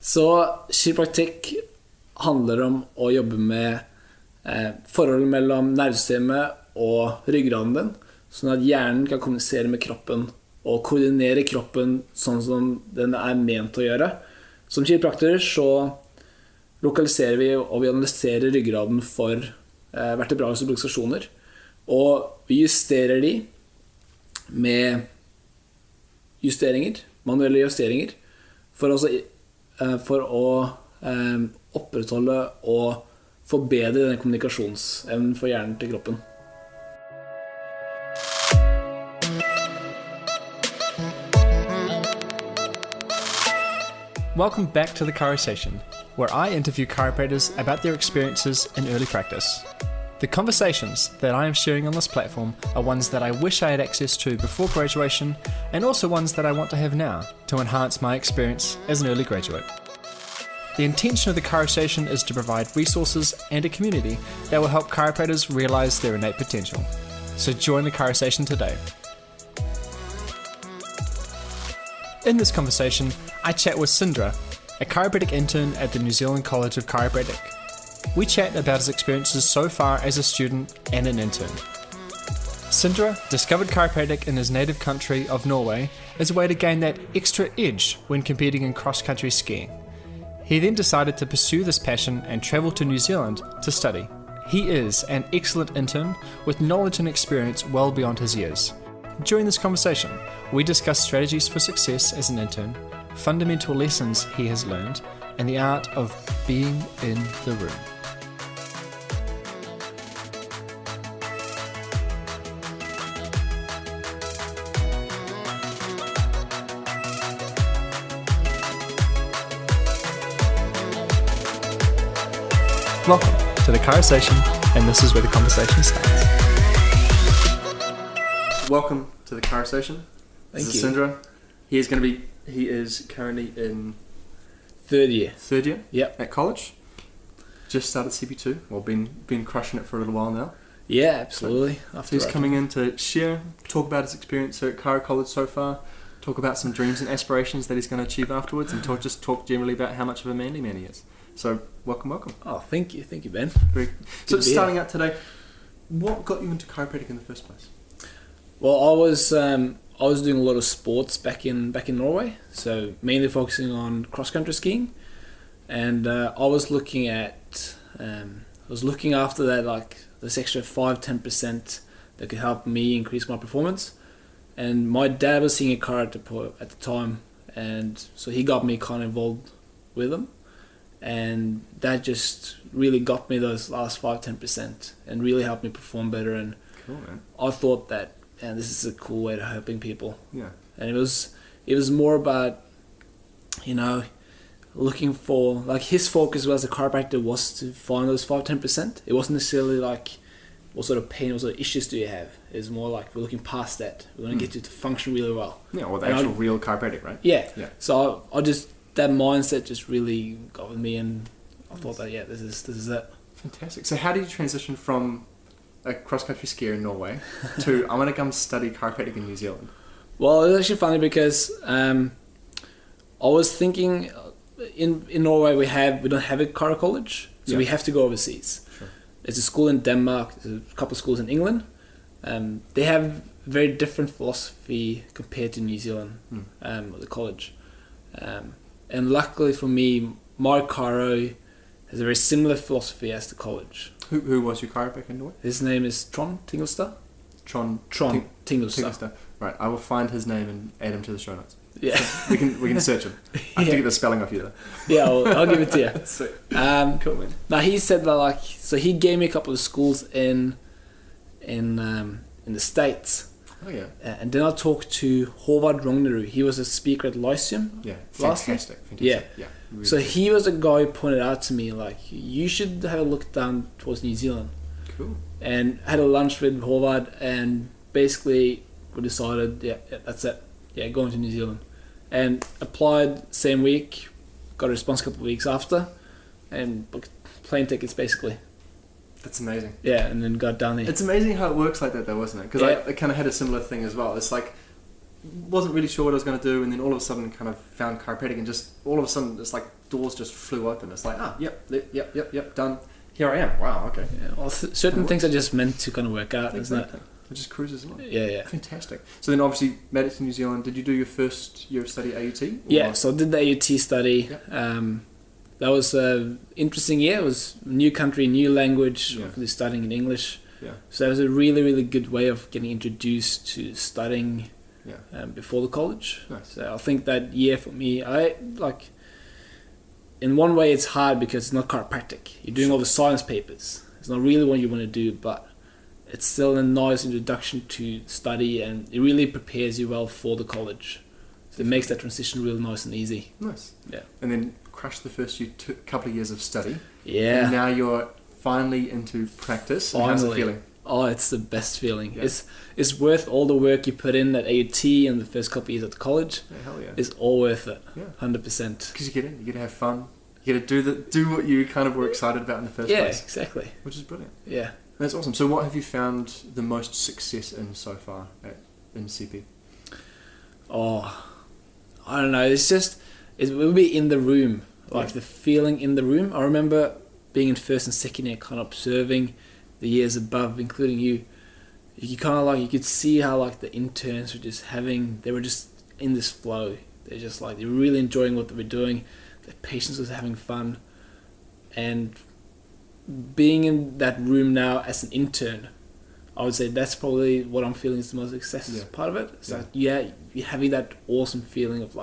Så chiropractic handler om å jobbe med forholdet mellom nervesystemet og ryggraden din, sånn at hjernen kan kommunisere med kroppen og koordinere kroppen sånn som den er ment å gjøre. Som chiropraktorer så lokaliserer vi og vi analyserer ryggraden for vertebrale subluxasjoner, og vi justerer de med manuelle justeringer, for å opprettholde og forbedre den kommunikasjonsevnen for hjernen til kroppen. Welcome back to the Chirosation, where I interview chiropractors about their experiences in early practice. The conversations that I am sharing on this platform are ones that I wish I had access to before graduation, and also ones that I want to have now to enhance my experience as an early graduate. The intention of the Chirosation is to provide resources and a community that will help chiropractors realize their innate potential. So join the Chirosation today. In this conversation, I chat with Sindre, a chiropractic intern at the New Zealand College of Chiropractic. We chat about his experiences so far as a student and an intern. Sindre discovered chiropractic in his native country of Norway as a way to gain that extra edge when competing in cross-country skiing. He then decided to pursue this passion and travel to New Zealand to study. He is an excellent intern with knowledge and experience well beyond his years. During this conversation, we discuss strategies for success as an intern, fundamental lessons he has learned, and the art of being in the room. Welcome to the Chirosation, and this is where the conversation starts. Welcome to the Chirosation. Thank This you. is Sindre. He is currently in Third year. Yep. At college. Just started CP2. Well, been crushing it for a little while now. Yeah, absolutely. So he's coming in to talk about his experience at Chiro College so far, talk about some dreams and aspirations that he's going to achieve afterwards, and talk generally about how much of a manly man he is. So welcome. Oh, thank you, Ben. So starting out today, what got you into chiropractic in the first place? Well, I was doing a lot of sports back in Norway, so mainly focusing on cross country skiing, and I was looking after that, like this extra 5-10% that could help me increase my performance. And my dad was seeing a chiropractor at the time, and so he got me kind of involved with him, and that just really got me those last 5-10% and really helped me perform better. And Cool, man. I thought that, and this is a cool way of helping people. Yeah. And it was more about, looking for, like, his focus as a chiropractor was to find those 5-10%. It wasn't necessarily like what sort of pain, what sort of issues do you have. It's more like we're looking past that. We want to get you to function really well. Yeah, or the actual real chiropractic, right? Yeah. Yeah. So I just, that mindset just really got with me, and I thought that this is it. Fantastic. So how did you transition from a cross-country skier in Norway to I want to come study chiropractic in New Zealand? Well, it's actually funny because I was thinking in Norway we don't have a chiro college, so we have to go overseas. Sure. There's a school in Denmark, there's a couple of schools in England. They have very different philosophy compared to New Zealand, the college. And luckily for me, my chiro has a very similar philosophy as the college. Who was your chiropractor in Norway? His name is Trond Tingelstad. Trond Tingelstad. Right, I will find his name and add him to the show notes. Yeah. So we can search him. I have to get the spelling off you though. Yeah, I'll give it to you. Sweet. Cool, man. Now he said that, so he gave me a couple of schools in the States. Oh yeah. And then I talked to Håvard Rognerud. He was a speaker at Lyceum. Yeah, last year. fantastic. Yeah. Really So he was a guy who pointed out to me, like, you should have a look down towards New Zealand. Cool. And had a lunch with Håvard, and basically we decided, that's it. Yeah, going to New Zealand. And applied same week, got a response a couple of weeks after, and booked plane tickets basically. That's amazing. Yeah, and then got down there. It's amazing how it works like that though, wasn't it? Because I kind of had a similar thing as well. It's like, wasn't really sure what I was going to do, and then all of a sudden kind of found chiropractic, and just all of a sudden it's like doors just flew open. It's like, yep, done. Here I am. Wow, okay. Yeah, well, certain things are just meant to kind of work out, isn't it? It just cruises along. Yeah. Fantastic. So then obviously made it to New Zealand. Did you do your first year of study AUT? Yeah, so I did the AUT study. Yep. That was an interesting year. It was new country, new language, obviously studying in English. Yeah. So it was a really, really good way of getting introduced to studying before the college. Nice. So I think that year for me, in one way it's hard because it's not chiropractic. You're doing all the science papers. It's not really what you want to do, but it's still a nice introduction to study, and it really prepares you well for the college. So it makes that transition real nice and easy. Nice. Yeah. And then crushed the first couple of years of study. Yeah. And now you're finally into practice. Finally. How's it feeling? Oh, it's the best feeling. Yeah. It's worth all the work you put in at AUT and the first couple of years at the college. Yeah, hell yeah. It's all worth it. Yeah. 100%. Because you get to have fun. You get to do what you kind of were excited about in the first place. Yeah, exactly. Which is brilliant. Yeah. That's awesome. So what have you found the most success in so far in CP? Oh, I don't know. It will be in the room. Like the feeling in the room. I remember being in first and second year, kind of observing the years above, including you. You kind of you could see how the interns were they were just in this flow. They're just they're really enjoying what they were doing. The patients was having fun, and being in that room now as an intern, I would say that's probably what I'm feeling is the most success part of it. It's you're having that awesome feeling of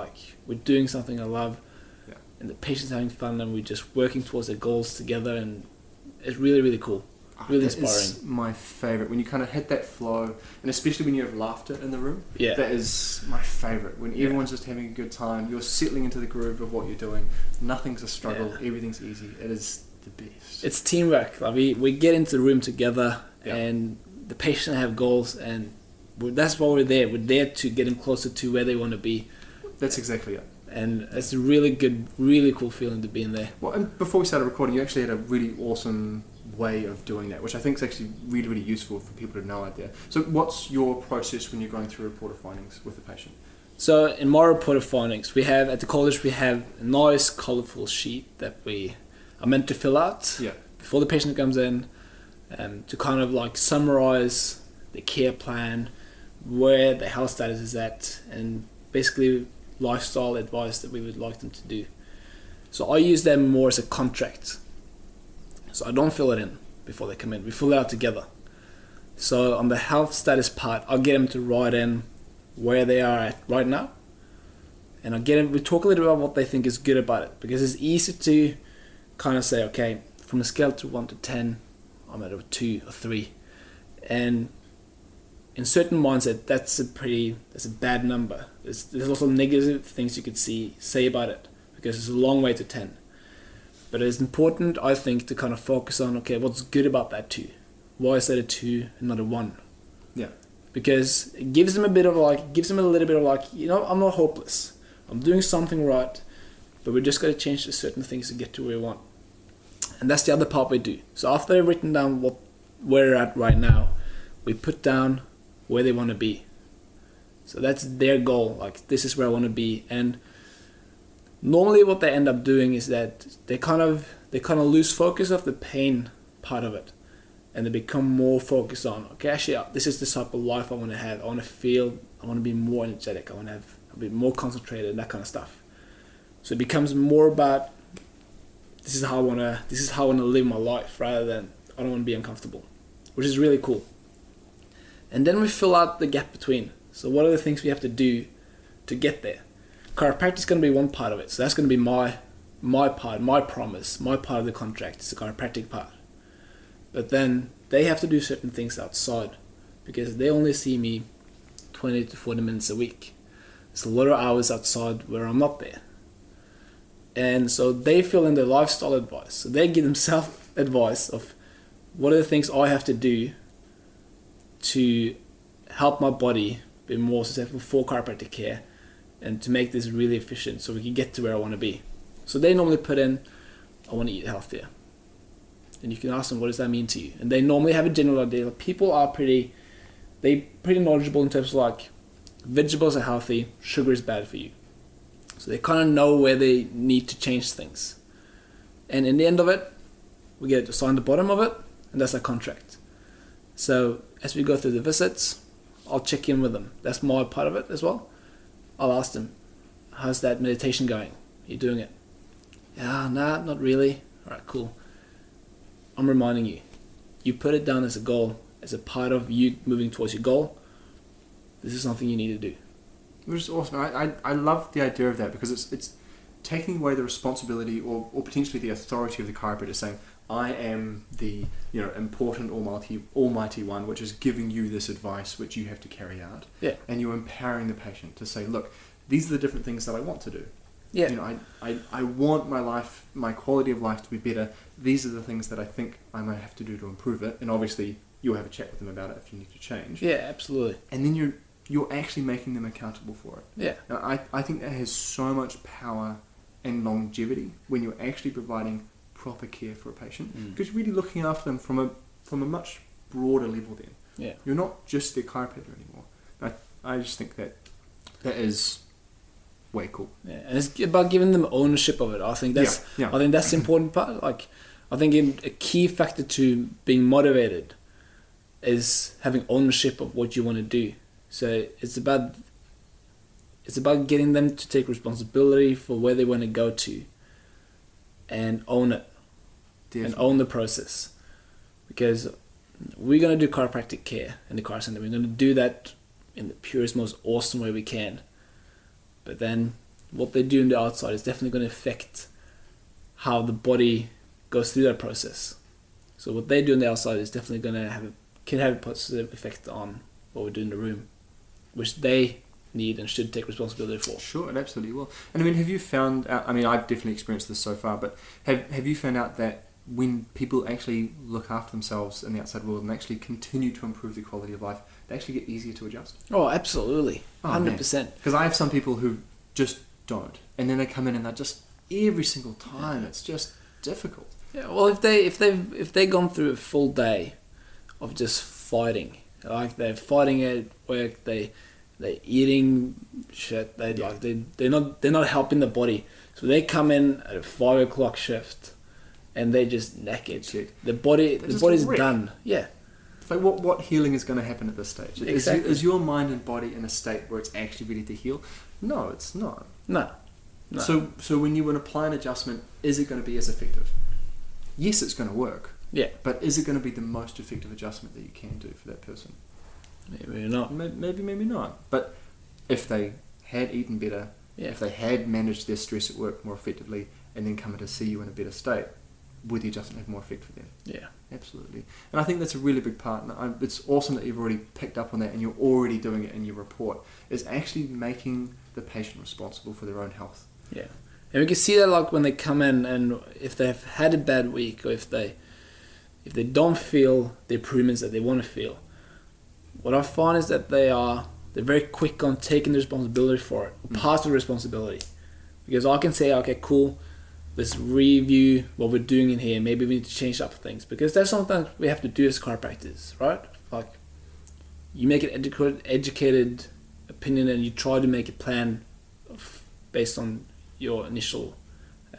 we're doing something I love, and the patients having fun, and we're just working towards their goals together, and it's really, really cool. Really inspiring. That is my favourite, when you kind of hit that flow, and especially when you have laughter in the room. Yeah. That is my favourite. When everyone's just having a good time, you're settling into the groove of what you're doing. Nothing's a struggle. Everything's easy. It is the best. It's teamwork. We get into the room together, and the patients have goals, and that's why we're there. We're there to get them closer to where they want to be. That's exactly it. And it's a really good, really cool feeling to be in there. Well, and before we started recording, you actually had a really awesome way of doing that, which I think is actually really, really useful for people to know out there. So what's your process when you're going through report of findings with the patient? So in my report of findings, at the college we have a nice colourful sheet that we are meant to fill out before the patient comes in, to kind of summarise the care plan, where the health status is at, and basically lifestyle advice that we would like them to do. So I use them more as a contract. So I don't fill it in before they come in. We fill it out together. So on the health status part, I'll get them to write in where they are at right now. And we talk a little bit about what they think is good about it. Because it's easy to kind of say, okay, from a scale to 1 to 10, I'm at a 2 or 3. And in certain mindset, that's a bad number. There's also negative things you could say about it. Because it's a long way to 10. But it's important, I think, to kind of focus on, okay, what's good about that 2? Why is that a 2 and not a 1? Yeah. Because it gives them a little bit of I'm not hopeless. I'm doing something right, but we just got to change to certain things to get to where we want. And that's the other part we do. So after they've written down where they're at right now, we put down where they want to be. So that's their goal. This is where I want to be. And normally what they end up doing is that they kind of lose focus of the pain part of it, and they become more focused on, okay, actually this is the type of life I want to have. I want to be more energetic, I want to be more concentrated, and that kind of stuff. So it becomes more about this is how I want to live my life, rather than I don't want to be uncomfortable, which is really cool. And then we fill out the gap between. So what are the things we have to do to get there? Chiropractic is going to be one part of it. So that's going to be my part, my promise, my part of the contract. It's the chiropractic part. But then they have to do certain things outside, because they only see me 20 to 40 minutes a week. It's a lot of hours outside where I'm not there. And so they fill in their lifestyle advice. So they give themselves advice of what are the things I have to do to help my body be more successful for chiropractic care, and to make this really efficient so we can get to where I want to be. So they normally put in, I want to eat healthier. And you can ask them, what does that mean to you? And they normally have a general idea. People are pretty knowledgeable in terms of vegetables are healthy, sugar is bad for you. So they kind of know where they need to change things. And in the end of it, we get to sign the bottom of it, and that's our contract. So as we go through the visits, I'll check in with them. That's my part of it as well. I'll ask them, how's that meditation going? Are you doing it? Yeah, nah, not really. All right, cool. I'm reminding you, you put it down as a goal, as a part of you moving towards your goal. This is something you need to do. Which is awesome. I love the idea of that, because it's taking away the responsibility or potentially the authority of the chiropractor, saying, I am the important almighty one, which is giving you this advice which you have to carry out. Yeah. And you're empowering the patient to say, look, these are the different things that I want to do. Yeah. I want my life, my quality of life to be better. These are the things that I think I'm going to have to do to improve it. And obviously you'll have a chat with them about it if you need to change. Yeah, absolutely. And then you're actually making them accountable for it. Yeah. Now, I think that has so much power and longevity when you're actually providing proper care for a patient, because you're really looking after them from a much broader level then. Yeah. You're not just their chiropractor anymore. I just think that is way cool. Yeah, and it's about giving them ownership of it. I think that's Yeah. I think that's the important part. Like, I think a key factor to being motivated is having ownership of what you want to do. So it's about getting them to take responsibility for where they want to go to and own it. Definitely. And own the process. Because we're going to do chiropractic care in the car center. We're going to do that in the purest, most awesome way we can. But then what they do on the outside is definitely going to affect how the body goes through that process. So what they do on the outside is definitely going to can have a positive effect on what we do in the room, which they need and should take responsibility for. Sure, it absolutely will. And I mean, have you found out, I mean, I've definitely experienced this so far, but have you found out that when people actually look after themselves in the outside world and actually continue to improve their quality of life, they actually get easier to adjust? Oh, absolutely. 100%. Because I have some people who just don't, and then they come in and they're just, every single time, it's just difficult. Yeah, well, if they've gone through a full day of just fighting, like they're fighting at work, they're eating shit, they're not helping the body, so they come in at a 5 o'clock shift, and they just knackered. Shit. The body's done. Yeah. Like what healing is going to happen at this stage? Exactly. Is your mind and body in a state where it's actually ready to heal? No, it's not. No. So when you would apply an adjustment, is it going to be as effective? Yes, it's going to work. Yeah. But is it going to be the most effective adjustment that you can do for that person? Maybe not. Maybe not. But if they had eaten better, if they had managed their stress at work more effectively, and then come in to see you in a better state, would the adjustment have more effect for them? Yeah. Absolutely. And I think that's a really big part. And it's awesome that you've already picked up on that and you're already doing it in your report, is actually making the patient responsible for their own health. Yeah. And we can see that, like, when they come in, and if they've had a bad week, or if they don't feel the improvements that they want to feel, what I find is that they're very quick on taking the responsibility for it, pass the responsibility. Because I can say, okay, cool, let's review what we're doing in here. Maybe we need to change up things, because that's something we have to do as chiropractors, right? Like, you make an educated opinion, and you try to make a plan based on your initial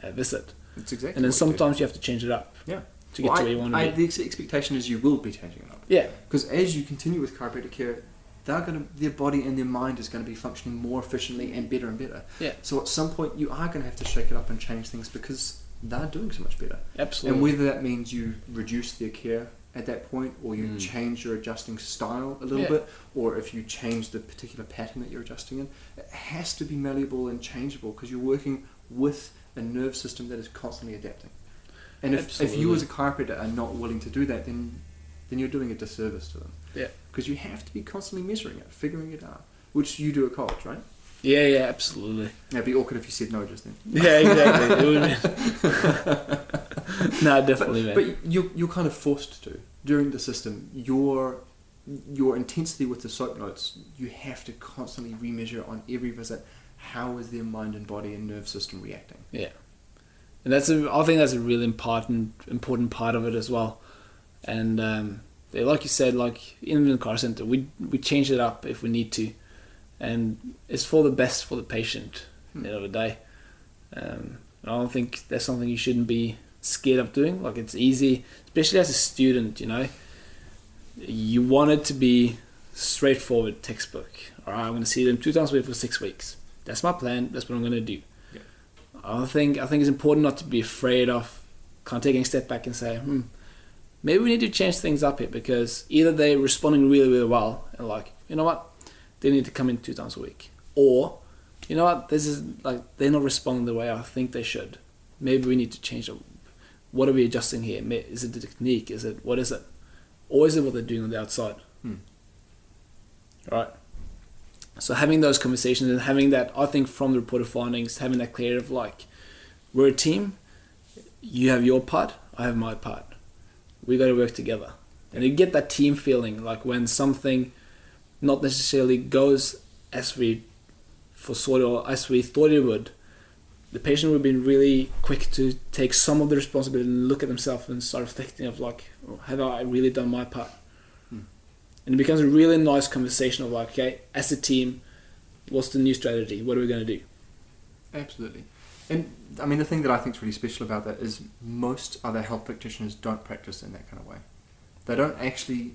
visit. That's exactly. And then what sometimes you have to change it up. Yeah. To get to where you want to be. The expectation is you will be changing it up. Yeah. Because as you continue with chiropractic care, their body and their mind is going to be functioning more efficiently and better and better. Yeah. So at some point you are going to have to shake it up and change things, because they're doing so much better. Absolutely. And whether that means you reduce their care at that point, or you change your adjusting style a little bit, or if you change the particular pattern that you're adjusting in, it has to be malleable and changeable, because you're working with a nerve system that is constantly adapting. And if you as a chiropractor are not willing to do that, then you're doing a disservice to them. Yeah. Because you have to be constantly measuring it, figuring it out, which you do at college, right? Yeah, absolutely. It'd be awkward if you said no just then. Yeah, exactly. It would be. No, definitely, man. But you're kind of forced to. During the system, your intensity with the soap notes, you have to constantly remeasure on every visit. How is their mind and body and nerve system reacting? Yeah. And I think that's a really important part of it as well. And like you said, like in the car center, we change it up if we need to. and it's for the best for the patient at the end of the day. I don't think that's something you shouldn't be scared of doing. Like, it's easy, especially as a student, you know. You want it to be straightforward textbook. All right, I'm going to see them 2 times a week for 6 weeks. That's my plan. That's what I'm going to do. Yeah. I think it's important not to be afraid of kind of taking a step back and say, maybe we need to change things up here, because either they're responding really, really well and like, you know what, they need to come in 2 times a week, or you know what, this is like, they're not responding the way I think they should. Maybe we need to change it. What are we adjusting here? Is it the technique? What is it? Or is it what they're doing on the outside? Right. So having those conversations and having that, I think from the reported findings, having that clarity of like, we're a team. You have your part, I have my part. We got to work together. And you get that team feeling, like when something not necessarily goes as we foresaw or as we thought it would, the patient would be really quick to take some of the responsibility and look at themselves and start reflecting of like, have I really done my part? And it becomes a really nice conversation of like, okay, as a team, what's the new strategy? What are we going to do? Absolutely. And I mean, the thing that I think is really special about that is most other health practitioners don't practice in that kind of way. They don't actually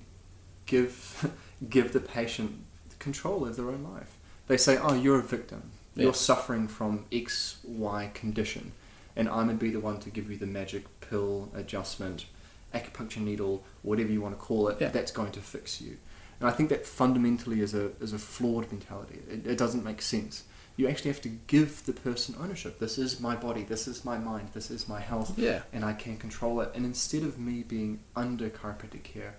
give the patient control of their own life. They say, oh, you're a victim. Yeah. You're suffering from X, Y condition, and I'm going to be the one to give you the magic pill, adjustment, acupuncture needle, whatever you want to call it, that's going to fix you. And I think that fundamentally is a flawed mentality. It doesn't make sense. You actually have to give the person ownership. This is my body, this is my mind, this is my health, and I can control it. And instead of me being under chiropractic care,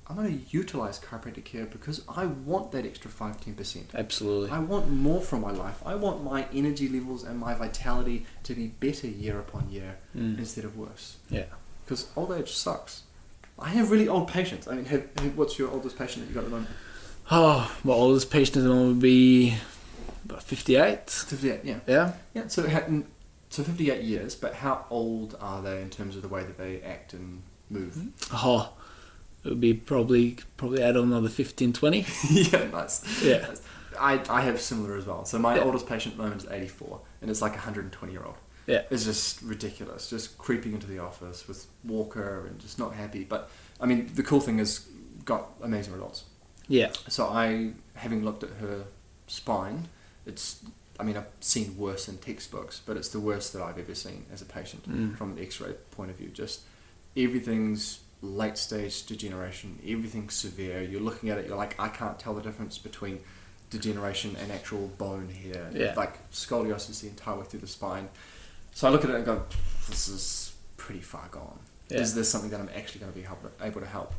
I'm going to utilize chiropractic care because I want that extra 5-10%. Absolutely. I want more from my life. I want my energy levels and my vitality to be better year upon year instead of worse. Yeah. Because old age sucks. I have really old patients. I mean, what's your oldest patient that you got at the moment? Oh, my oldest patient at the moment would be about 58. 58, yeah. Yeah? Yeah, so 58 years, but how old are they in terms of the way that they act and move? Oh, it would be probably add on another 15, 20. Yeah, nice. Yeah. Nice. I have similar as well. So my oldest patient at the moment is 84, and it's like a 120-year-old. Yeah. It's just ridiculous, just creeping into the office with walker and just not happy. But, I mean, the cool thing is got amazing results. Yeah. So having looked at her spine, I've seen worse in textbooks, but it's the worst that I've ever seen as a patient from an x-ray point of view. Just everything's late stage degeneration, everything's severe. You're looking at it, you're like, I can't tell the difference between degeneration and actual bone here. Yeah. Like scoliosis the entire way through the spine. So I look at it and go, this is pretty far gone. Yeah. Is this something that I'm actually going to be able to help?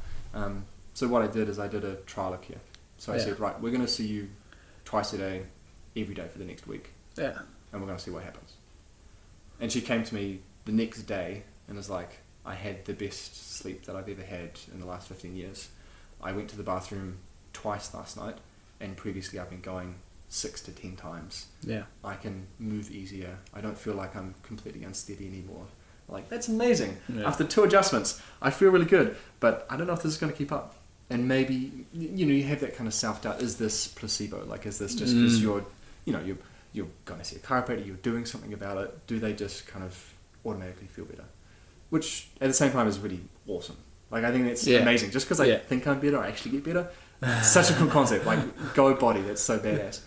So what I did is I did a trial of care. So I said, right, we're going to see you twice a day, every day for the next week. Yeah. And we're going to see what happens. And she came to me the next day and was like, I had the best sleep that I've ever had in the last 15 years. I went to the bathroom twice last night, and previously I've been going 6 to 10 times. Yeah. I can move easier. I don't feel like I'm completely unsteady anymore. Like, that's amazing. Yeah. After 2 adjustments, I feel really good, but I don't know if this is going to keep up. And maybe, you have that kind of self-doubt. Is this placebo? Like, is this just because you're going to see a chiropractor, you're doing something about it? Do they just kind of automatically feel better? Which, at the same time, is really awesome. Like, I think that's amazing. Just because I think I'm better, I actually get better. Such a cool concept. Like, go body, that's so badass.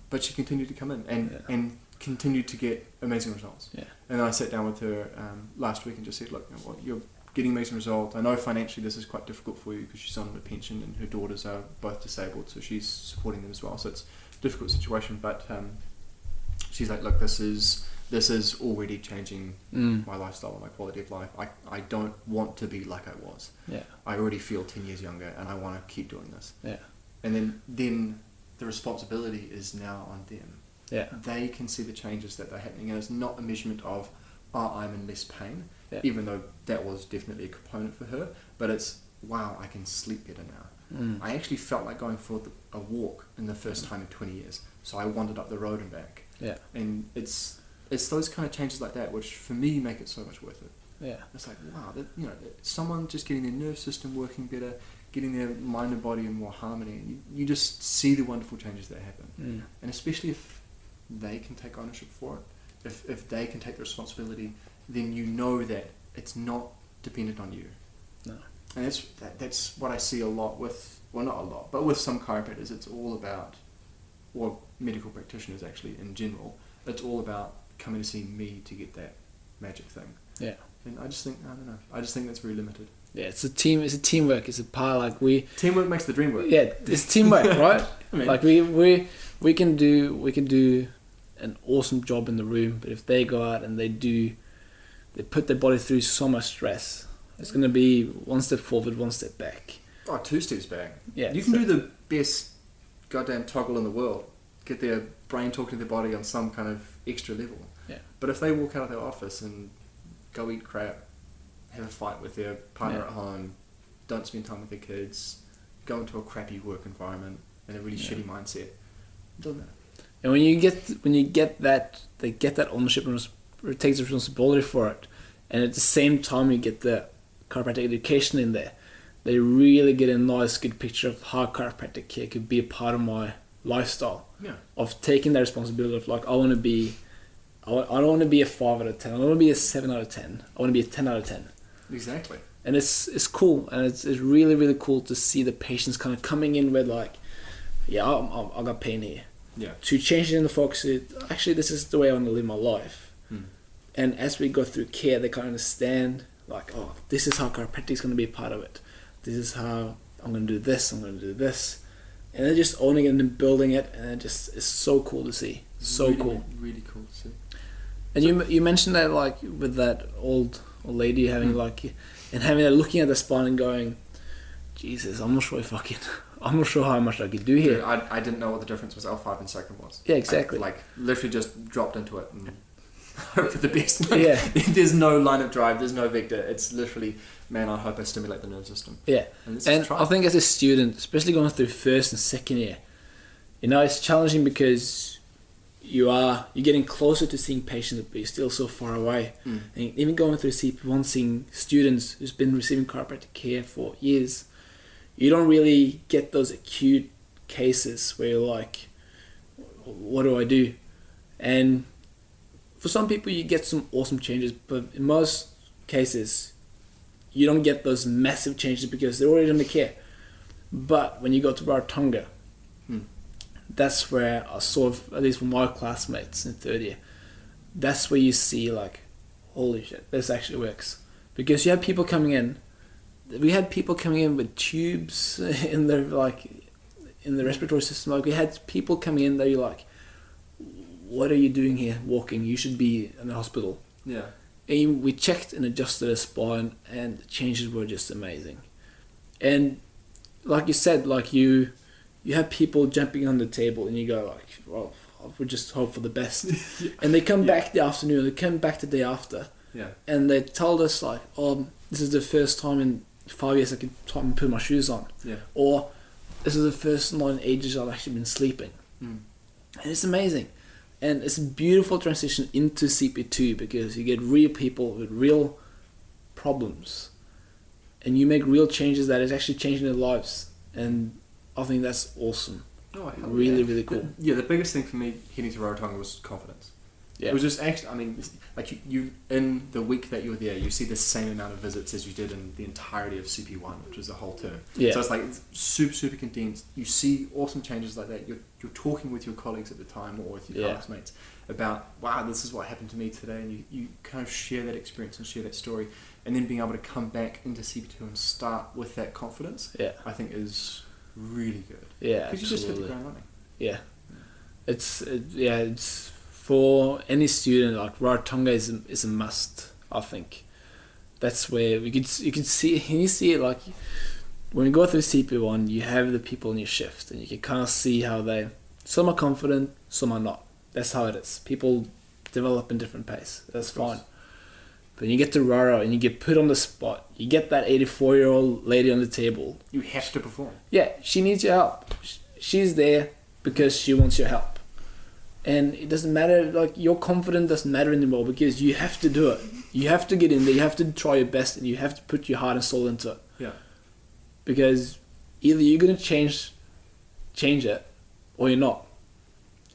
But she continued to come in and continued to get amazing results. Yeah. And then I sat down with her last week and just said, look, you're getting amazing results. I know financially this is quite difficult for you because she's on a pension and her daughters are both disabled, so she's supporting them as well. So it's a difficult situation. But she's like, look, this is already changing my lifestyle and my quality of life. I don't want to be like I was. Yeah. I already feel 10 years younger and I want to keep doing this. Yeah. And then the responsibility is now on them. Yeah. They can see the changes that are happening, and it's not a measurement of, I'm in less pain, even though that was definitely a component for her, but it's, wow, I can sleep better now. I actually felt like going for a walk in the first time in 20 years, so I wandered up the road and back. Yeah. And it's those kind of changes like that which for me make it so much worth it. Yeah. It's like, wow, someone just getting their nerve system working better, getting their mind and body in more harmony. And you just see the wonderful changes that happen. And especially if they can take ownership for it, if they can take the responsibility, then you know that it's not dependent on you. No. And that's what I see a lot with, well, not a lot, but with some chiropractors. It's all about, or medical practitioners actually in general, it's all about coming to see me to get that magic thing. Yeah. And I just think that's very limited. Yeah, it's a teamwork. It's a pile. Like teamwork makes the dream work. Yeah, it's teamwork, right? I mean, like we can do an awesome job in the room, but if they go out and they put their body through so much stress, it's going to be one step forward, one step back. Oh, 2 steps back. Yeah, you can do the best goddamn toggle in the world, get their brain talking to their body on some kind of extra level. Yeah. But if they walk out of their office and go eat crap, have a fight with their partner at home, don't spend time with their kids, go into a crappy work environment and a really shitty mindset, it doesn't matter. And when you get that, they get that ownership and takes the responsibility for it, and at the same time you get the chiropractic education in there, they really get a nice, good picture of how chiropractic care could be a part of my lifestyle. Yeah. Of taking that responsibility of like, I don't want to be a 5 out of 10. I don't want to be a 7 out of 10. I want to be a 10 out of 10. Exactly. And it's cool, and it's really, really cool to see the patients kind of coming in with like, yeah, I got pain here. Yeah. To change it in the focus, actually this is the way I want to live my life. And as we go through care, they kind of understand like, oh, this is how chiropractic is going to be a part of it. This is how I'm going to do this. I'm going to do this, and they're just owning it and building it, and it's so cool to see. So really, cool. Really cool to see. And you mentioned that like with that old lady having like, and having that looking at the spine and going, Jesus, I'm not sure I'm not sure how much I could do here. Dude, I didn't know what the difference was L5 and sacrum was. Yeah, exactly. I literally just dropped into it and hope for the best. Yeah. There's no line of drive, there's no vector. It's literally, man, I hope I stimulate the nerve system. Yeah. And I think as a student, especially going through first and second year, it's challenging because you're getting closer to seeing patients, but you're still so far away. And even going through CP1, seeing students who's been receiving chiropractic care for years, you don't really get those acute cases where you're like, what do I do? And for some people you get some awesome changes, but in most cases you don't get those massive changes because they're already under care. But when you go to Rarotonga, that's where I saw, at least from my classmates in third year, that's where you see like, holy shit, this actually works. Because you have people coming in, we had people coming in with tubes in their in the respiratory system. Like we had people coming in that you're like, what are you doing here walking? You should be in the hospital. Yeah. And we checked and adjusted a spine, and the changes were just amazing. And like you said, like you have people jumping on the table and you go like, well, we just hope for the best. And they come back the afternoon, they come back the day after. Yeah. And they told us like, oh, this is the first time in 5 years I could put my shoes on. Yeah. Or this is the first night in ages I've actually been sleeping. And it's amazing. And it's a beautiful transition into CP2 because you get real people with real problems. And you make real changes that is actually changing their lives. And I think that's awesome. Oh, really, really cool. The biggest thing for me heading to Rarotonga was confidence. Yeah. It was just actually, I mean, like you in the week that you were there, you see the same amount of visits as you did in the entirety of CP1, which was the whole term. Yeah. So it's like super, super condensed. You see awesome changes like that. You're talking with your colleagues at the time or with your classmates about, wow, this is what happened to me today, and you kind of share that experience and share that story, and then being able to come back into CP2 and start with that confidence, I think is really good. Yeah, because you just hit the ground running. Yeah, it's for any student, like Rarotonga is a must. I think that's where you can see it like when you go through CP1, you have the people in your shift, and you can kind of see how some are confident, some are not. That's how it is. People develop in different pace. That's fine. But you get to Raro and you get put on the spot. You get that 84-year-old lady on the table. You have to perform. Yeah, she needs your help. She's there because she wants your help. And it doesn't matter, like your confidence doesn't matter anymore because you have to do it. You have to get in there, you have to try your best, and you have to put your heart and soul into it. Yeah. Because either you're gonna change it, or you're not,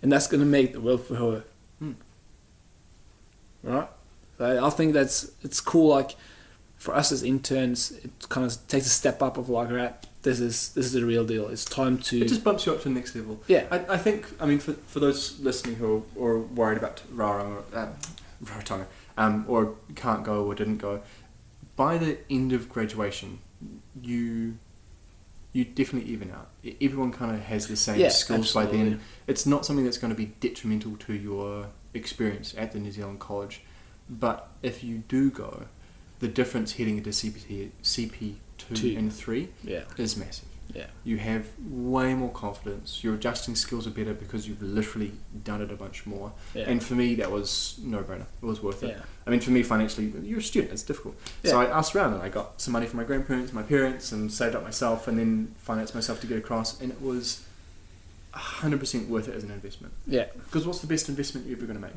and that's gonna make the world for her. Right? So I think it's cool. Like for us as interns, it kind of takes a step up of like, right, this is the real deal. It's time to. It just bumps you up to the next level. Yeah. I think, I mean, for those listening who are worried about Rarotonga, or can't go or didn't go, by the end of graduation, you definitely even out. Everyone kind of has the same skills absolutely. By then. It's not something that's going to be detrimental to your experience at the New Zealand College, but if you do go, the difference heading into CP2 and 3 is massive. Yeah. You have way more confidence. Your adjusting skills are better because you've literally done it a bunch more. Yeah. And for me, that was no-brainer. It was worth it. Yeah. I mean, for me, financially, you're a student. It's difficult. Yeah. So I asked around and I got some money from my grandparents, my parents, and saved up myself and then financed myself to get across. And it was 100% worth it as an investment. Yeah. Because what's the best investment you're ever going to make?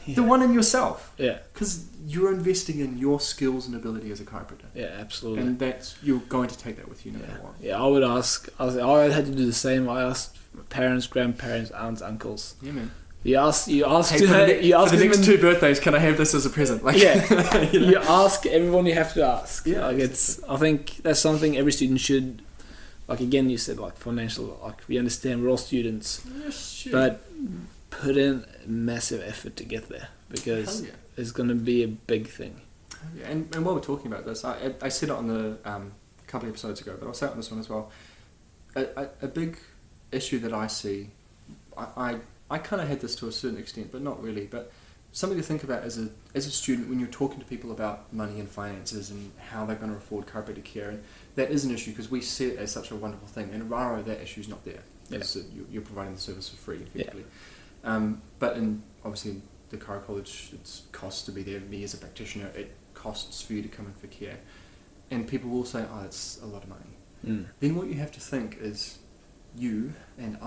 Yeah. The one in yourself. Yeah. Because you're investing in your skills and ability as a chiropractor. Yeah, absolutely. And you're going to take that with you no matter what. Yeah, I had to do the same. I asked parents, grandparents, aunts, uncles. Yeah, man. You ask for the next 2 birthdays, can I have this as a present? Like, yeah. You ask everyone you have to ask. Yeah. Like I think that's something every student should, like again, you said like financial, like we understand we're all students. Yes, but put in massive effort to get there because it's going to be a big thing. Yeah. And while we're talking about this, I said it on the couple of episodes ago, but I'll say it on this one as well. A big issue that I see, I kind of had this to a certain extent, but not really. But something to think about as a student when you're talking to people about money and finances and how they're going to afford chiropractic care, and that is an issue because we see it as such a wonderful thing. And Raro, that issue's not there. Yeah. You're providing the service for free, effectively. Yeah. But in obviously the Chiro College, it costs to be there. Me as a practitioner, it costs for you to come in for care, and people will say, "Oh, it's a lot of money." Then what you have to think is, you and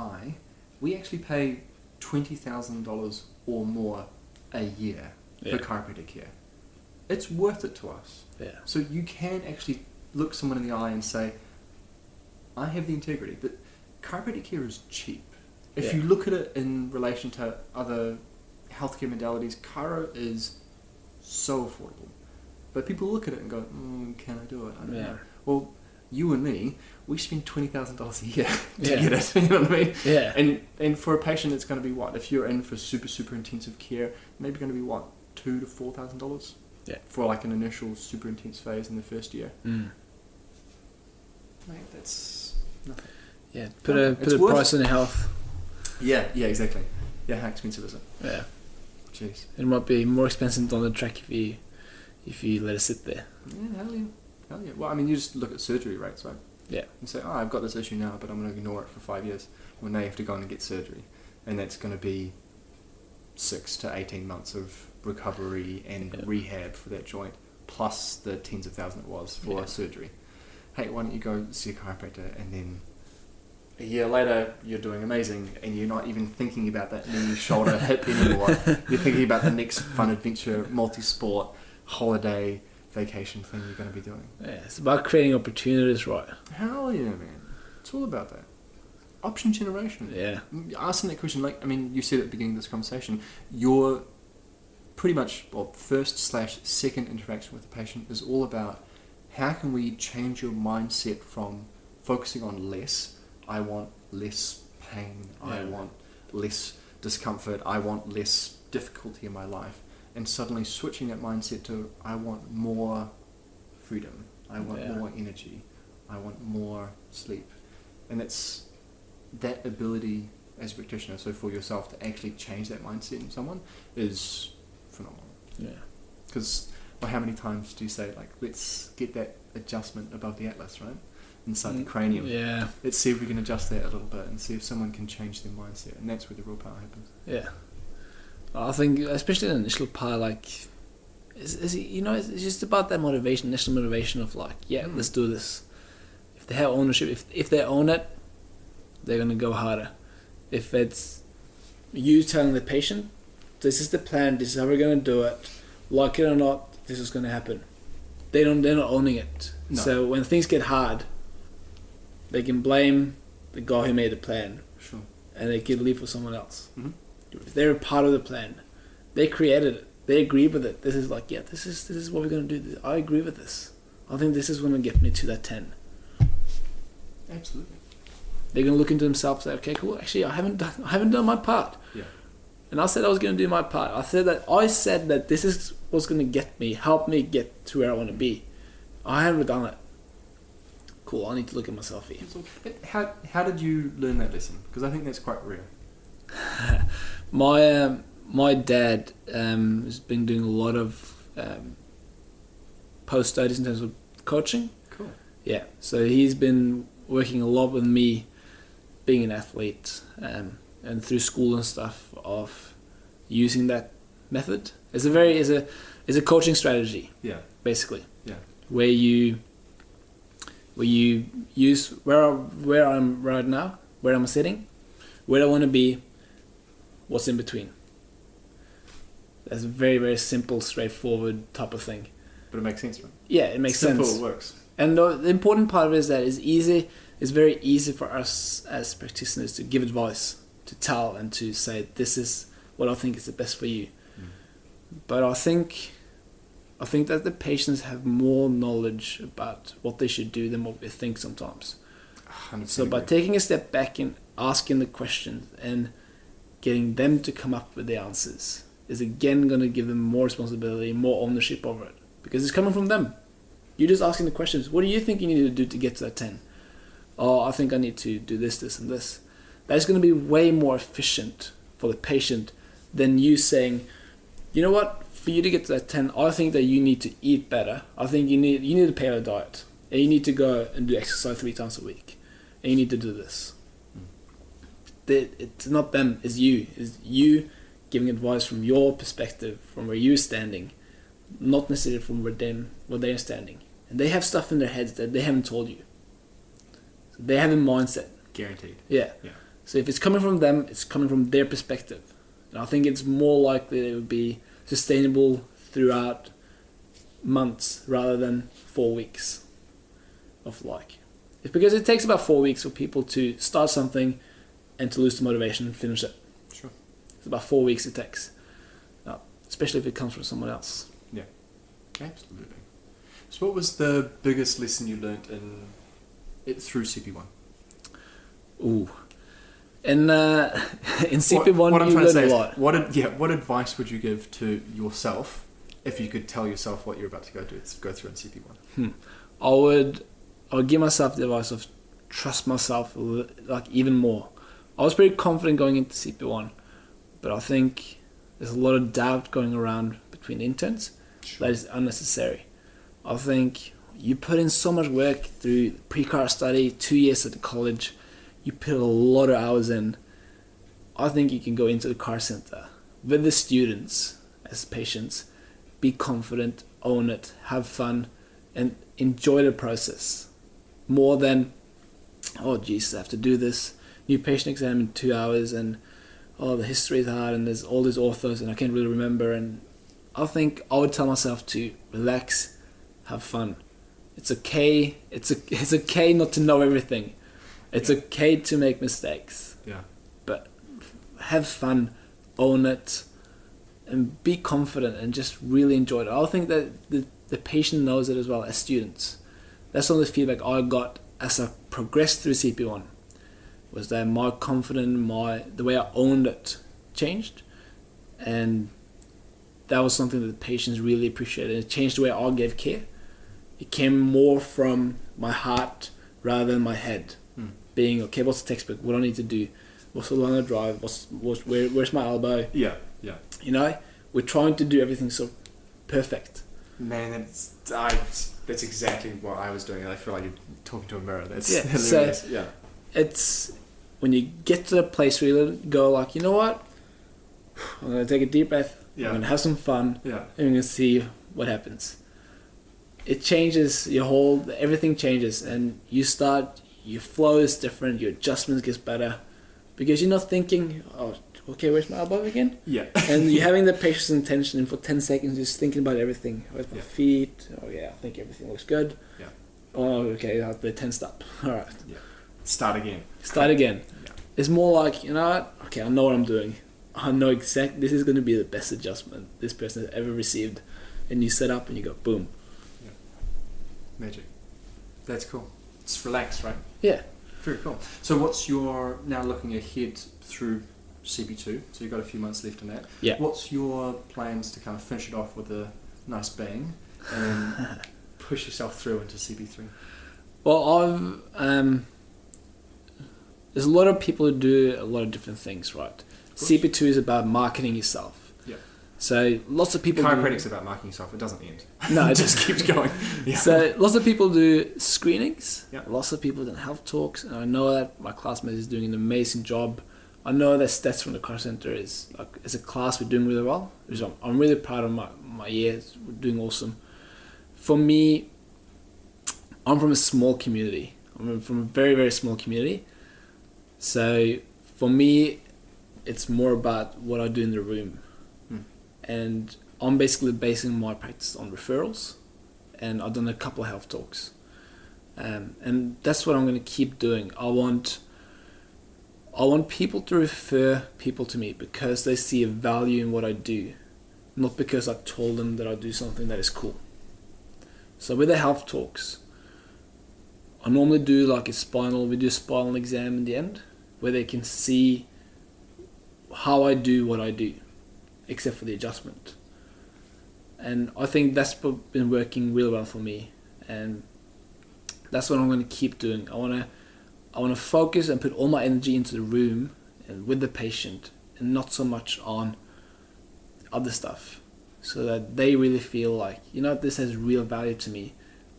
we actually pay $20,000 or more a year for chiropractic care. It's worth it to us. Yeah. So you can actually look someone in the eye and say, "I have the integrity." But chiropractic care is cheap. If you look at it in relation to other healthcare modalities, chiro is so affordable. But people look at it and go, can I do it? I don't know. Well, you and me, we spend $20,000 a year to get it. You know what I mean? Yeah. And for a patient, it's going to be what? If you're in for super intensive care, maybe going to be what? $2,000 to $4,000? Yeah. For like an initial super intense phase in the first year. Mate, that's nothing. Yeah. Put a price on health. Yeah, exactly. Yeah, how expensive is it? Yeah. Jeez. It might be more expensive down the track if you let it sit there. Yeah, hell yeah. Well, I mean, you just look at surgery rates, right? Yeah. And say, I've got this issue now, but I'm going to ignore it for 5 years. Well, now you have to go in and get surgery. And that's going to be 6 to 18 months of recovery and rehab for that joint, plus the tens of thousands it was for surgery. Hey, why don't you go see a chiropractor, and then a year later, you're doing amazing, and you're not even thinking about that knee, shoulder, hip anymore. You're thinking about the next fun adventure, multi-sport, holiday, vacation thing you're going to be doing. Yeah, it's about creating opportunities, right? Hell yeah, man. It's all about that. Option generation. Yeah. Asking that question, like, I mean, you said at the beginning of this conversation, your pretty much, first/second interaction with the patient is all about how can we change your mindset from focusing on less. I want less pain, I want less discomfort, I want less difficulty in my life, and suddenly switching that mindset to I want more freedom, I want more energy, I want more sleep. And it's that ability as a practitioner, so for yourself to actually change that mindset in someone is phenomenal. Yeah. Because how many times do you say, like, let's get that adjustment above the atlas, right? Inside the cranium. Yeah. Let's see if we can adjust that a little bit and see if someone can change their mindset, and that's where the real power happens. Yeah. I think, especially the initial part, like, it's just about that motivation, initial motivation of like, let's do this. If they have ownership, if they own it, they're gonna go harder. If it's you telling the patient, this is the plan, this is how we're gonna do it, like it or not, this is gonna happen. They're not owning it. No. So when things get hard, they can blame the guy who made the plan, Sure. and they can leave for someone else. Mm-hmm. If they're a part of the plan, they created it. They agree with it. This is like, yeah, this is what we're gonna do. I agree with this. I think this is gonna get me to that 10. Absolutely. They're gonna look into themselves and say, okay, cool. Actually, I haven't done my part. Yeah. And I said I was gonna do my part. I said that this is what's gonna help me get to where I want to be. I haven't done it. Cool. I need to look at myself here. How did you learn that lesson? Because I think that's quite rare. My dad has been doing a lot of post studies in terms of coaching. Cool. Yeah, so he's been working a lot with me, being an athlete, and through school and stuff, of using that method. It's a coaching strategy. Yeah. Basically. Yeah. Where you use where I'm right now, where I'm sitting, where I want to be, what's in between. That's a very, very simple, straightforward type of thing. But it makes sense, right? Yeah, it makes Simple, sense. It works. And the important part of it is that it's very easy for us as practitioners to give advice, to tell and to say, this is what I think is the best for you. Mm. But I think that the patients have more knowledge about what they should do than what we think sometimes. 100% So by agree. taking a step back and asking the questions and getting them to come up with the answers is again going to give them more responsibility, more ownership over it. Because it's coming from them. You're just asking the questions. What do you think you need to do to get to that 10? Oh, I think I need to do this, this, and this. That's going to be way more efficient for the patient than you saying, you know what, for you to get to that 10, I think that you need to eat better. I think you need a paleo diet. And you need to go and do exercise 3 times a week. And you need to do this. It's not them, it's you. It's you giving advice from your perspective, from where you're standing, not necessarily from where they're standing. And they have stuff in their heads that they haven't told you. So they have a mindset. Guaranteed. Yeah. So if it's coming from them, it's coming from their perspective. And I think it's more likely it would be sustainable throughout months rather than 4 weeks of like. It's because it takes about 4 weeks for people to start something and to lose the motivation and finish it. Sure. It's about 4 weeks it takes. Especially if it comes from someone else. Yeah. Absolutely. So what was the biggest lesson you learnt through CP1? Ooh. In CP1 what I'm you trying to learn say a is, lot. what advice would you give to yourself if you could tell yourself what you're about to go through in CP1? I would give myself the advice of trust myself like even more. I was pretty confident going into CP1, but I think there's a lot of doubt going around between interns. Sure. That is unnecessary. I think you put in so much work through pre-car study, 2 years at the college. You put a lot of hours in. I think you can go into the car center with the students as patients, be confident, own it, have fun, and enjoy the process more than, oh geez, I have to do this new patient exam in 2 hours, and oh the history is hard, and there's all these authors and I can't really remember. And I think I would tell myself to relax, have fun. It's okay. It's okay not to know everything. It's okay to make mistakes. Yeah. But have fun, own it, and be confident and just really enjoy it. I think that the patient knows it as well as students. That's some of the feedback I got as I progressed through CP1, was that my confidence, the way I owned it changed, and that was something that the patients really appreciated. It changed the way I gave care. It came more from my heart rather than my head. Being, okay, what's the textbook? What do I need to do? What's the line of drive? Where's my elbow? Yeah. You know, we're trying to do everything so perfect. Man, that's exactly what I was doing. I feel like you're talking to a mirror. That's hilarious. So it's when you get to the place where you go like, you know what? I'm gonna take a deep breath. Yeah. I'm gonna have some fun. Yeah. And we're gonna see what happens. It changes everything changes, and your flow is different, your adjustments gets better, because you're not thinking, oh, okay, where's my elbow again? Yeah. And you're having the patient's attention, and for 10 seconds just thinking about everything. Where's my feet? Oh yeah, I think everything looks good. Yeah. Oh, okay, they're tensed up. Alright. Yeah. Start again. Yeah. It's more like, you know what? Okay, I know what I'm doing. I know exactly this is going to be the best adjustment this person has ever received. And you set up and you go, boom. Yeah. Magic. That's cool. It's relaxed, right? Yeah. Very cool. So what's your, now looking ahead through CB2, so you've got a few months left in that. Yeah. What's your plans to kind of finish it off with a nice bang and push yourself through into CB3? Well, there's a lot of people who do a lot of different things, right? CB2 is about marketing yourself. Yeah. So lots of people Chiropractic's about marketing yourself. It doesn't end. No, it just keeps going. Yeah. So lots of people do screenings. Yeah. Lots of people do health talks, and I know that my classmate is doing an amazing job. I know that stats from the car center is like as a class we're doing really well. Which I'm really proud of my years. We're doing awesome. For me, I'm from a small community. I'm from a very, very small community. So for me, it's more about what I do in the room. And I'm basically basing my practice on referrals. And I've done a couple of health talks. And that's what I'm going to keep doing. I want people to refer people to me because they see a value in what I do, not because I told them that I do something that is cool. So with the health talks, I normally do like we do a spinal exam in the end, where they can see how I do what I do, except for the adjustment. And I think that's been working really well for me, and that's what I'm going to keep doing. I want to focus and put all my energy into the room and with the patient, and not so much on other stuff, so that they really feel like, you know, this has real value to me.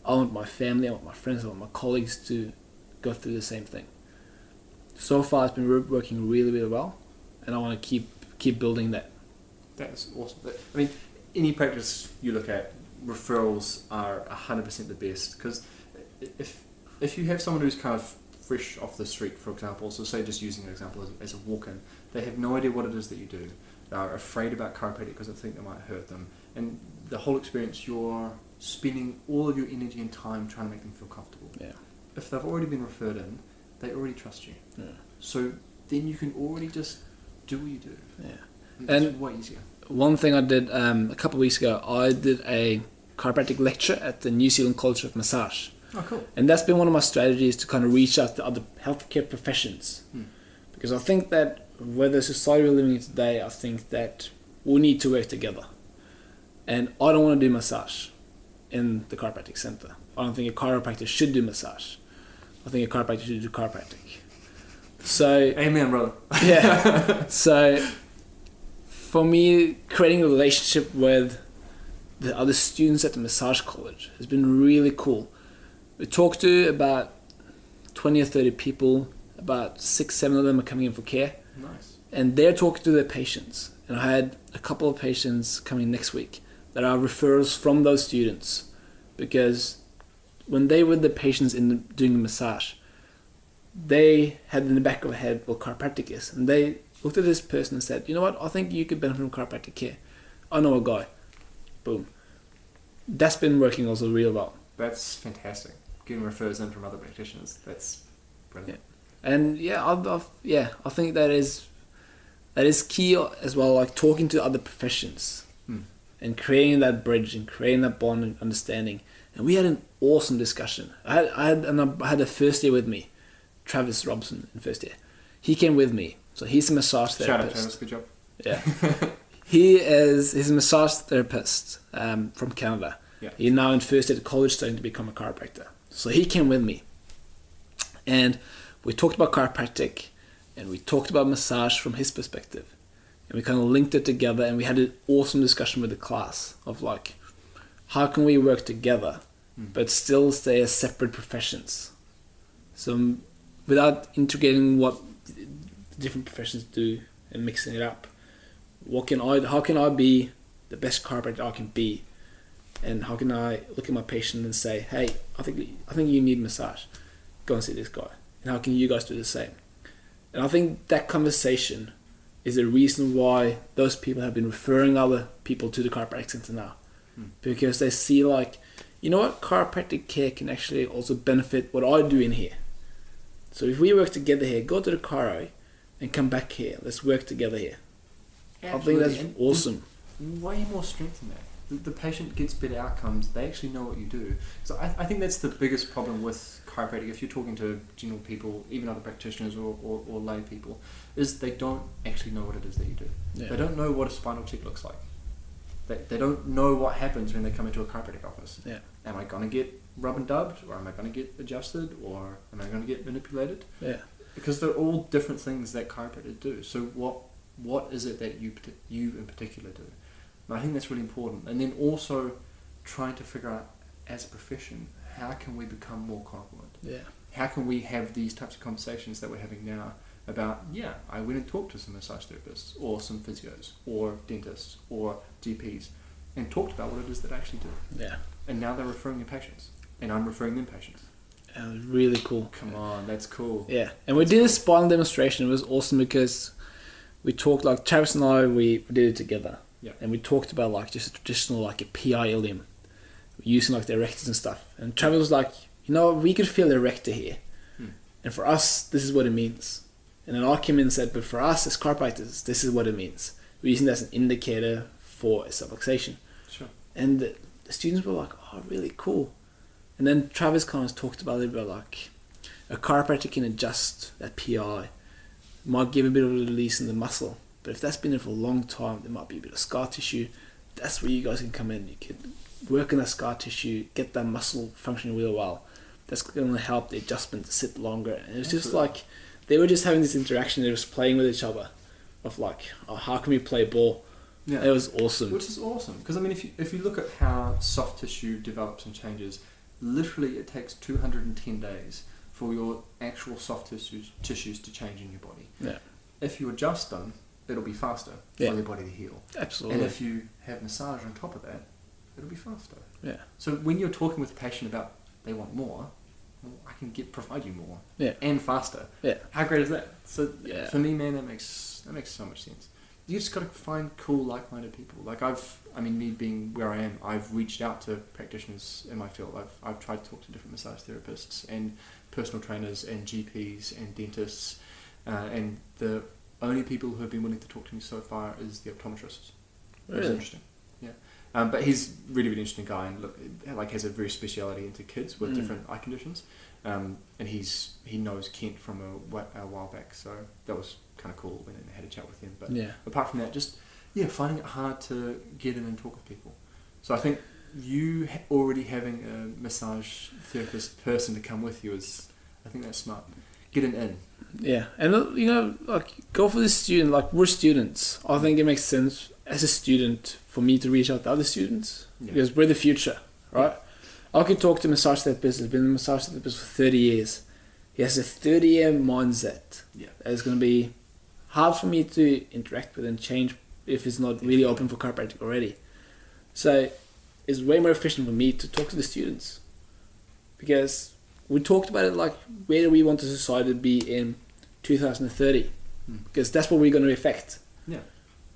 I want my family, I want my friends, I want my colleagues to go through the same thing. So far it's been working really, really well, and I want to keep building that. That's awesome. I mean, any practice you look at, referrals are 100% the best, because if you have someone who's kind of fresh off the street, for example, so say just using an example as a walk-in, they have no idea what it is that you do. They are afraid about chiropractic because they think they might hurt them, and the whole experience, you're spending all of your energy and time trying to make them feel comfortable. Yeah. If they've already been referred in, they already trust you. Yeah. So then you can already just do what you do. Yeah. And And it's way easier. one thing I did a couple of weeks ago, I did a chiropractic lecture at the New Zealand College of Massage. Oh, cool. And that's been one of my strategies to kind of reach out to other healthcare professions. Because I think that with the society we're living in today, I think that we need to work together. And I don't want to do massage in the chiropractic center. I don't think a chiropractor should do massage. I think a chiropractor should do chiropractic. So, Amen, brother. yeah. So, for me, creating a relationship with the other students at the massage college has been really cool. We talked to about 20 or 30 people, about 6-7 of them are coming in for care. Nice. And they're talking to their patients. And I had a couple of patients coming next week that are referrals from those students. Because when they were the patients doing the massage, they had in the back of their head what chiropractic is. And they looked at this person and said, you know what, I think you could benefit from chiropractic care. I know a guy. Boom. That's been working also real well. That's fantastic. Getting refers in from other practitioners. That's brilliant. Yeah. And I think that is key as well, like talking to other professions and creating that bridge and creating that bond and understanding. And we had an awesome discussion. I had a first year with me, Travis Robson in first year. He came with me. So he's a massage therapist. Shout out, Travis. Good job. Yeah. He's a massage therapist from Canada. Yeah. He's now in first year at college studying to become a chiropractor. So he came with me. And we talked about chiropractic and we talked about massage from his perspective. And we kind of linked it together, and we had an awesome discussion with the class of like, how can we work together but still stay as separate professions? So without integrating what the different professions do and mixing it up, how can I be the best chiropractor I can be? And how can I look at my patient and say, hey, I think you need massage. Go and see this guy. And how can you guys do the same? And I think that conversation is the reason why those people have been referring other people to the chiropractic center now. Because they see like, you know what, chiropractic care can actually also benefit what I do in here. So if we work together here, go to the chiro and come back here. Let's work together here. Absolutely. I think that's awesome. Way more strength in that. The patient gets better outcomes. They actually know what you do. So I think that's the biggest problem with chiropractic. If you're talking to general people, even other practitioners or lay people, is they don't actually know what it is that you do. Yeah. They don't know what a spinal check looks like. They don't know what happens when they come into a chiropractic office. Yeah. Am I going to get rub and dubbed, or am I going to get adjusted, or am I going to get manipulated? Yeah. Because they're all different things that chiropractors do. So what is it that you in particular do? And I think that's really important. And then also trying to figure out, as a profession, how can we become more congruent? Yeah. How can we have these types of conversations that we're having now about, I went and talked to some massage therapists or some physios or dentists or GPs and talked about what it is that I actually do. Yeah. And now they're referring me patients and I'm referring them patients. It was really cool. Come on, that's cool. Yeah. And we did a spinal demonstration. It was awesome because we talked, like Travis and I, we did it together. Yeah. And we talked about like just a traditional like a PI ilium, using like the erectors and stuff. And Travis was like, we could feel the erector here. And for us, this is what it means. And then I came in and said, but for us as chiropractors, this is what it means. We're using that as an indicator for a subluxation. Sure. And the students were like, oh, really cool. And then Travis kind of talked about it, about like a chiropractor can adjust that PI, might give a bit of a release in the muscle. But if that's been there for a long time, there might be a bit of scar tissue. That's where you guys can come in. You can work on that scar tissue, get that muscle functioning really well. That's going to help the adjustment to sit longer. And it was just like, they were just having this interaction. They were just playing with each other of like, oh, how can we play ball? Yeah. It was awesome. Which is awesome. Because I mean, if you look at how soft tissue develops and changes, literally it takes 210 days for your actual soft tissues to change in your body. Yeah. If you adjust them, it'll be faster for your body to heal. Absolutely. And if you have massage on top of that, it'll be faster. Yeah. So when you're talking with a patient about they want more, well, I can provide you more. Yeah. And faster. Yeah. How great is that? So yeah. For me, man, that makes so much sense. You just got to find cool, like-minded people. Like me being where I am, I've reached out to practitioners in my field. I've tried to talk to different massage therapists and personal trainers and GPs and dentists, and the only people who have been willing to talk to me so far is the optometrists. Really? It's interesting. Yeah. But he's really, really interesting guy, and has a very speciality into kids with different eye conditions. And he knows Kent from a while back, so that was kind of cool when I had a chat with him. But apart from that, just finding it hard to get in and talk with people. So I think you already having a massage therapist person to come with you I think that's smart. Get an in. Yeah, and go for the student. Like, we're students. I think it makes sense as a student for me to reach out to other students because we're the future, right? I could talk to a massage therapist who's been a massage therapist for 30 years. He has a 30-year mindset. Yeah. It's going to be hard for me to interact with and change if it's not really open for chiropractic already. So it's way more efficient for me to talk to the students, because we talked about it, like, where do we want the society to be in 2030? Because that's what we're going to affect. Yeah.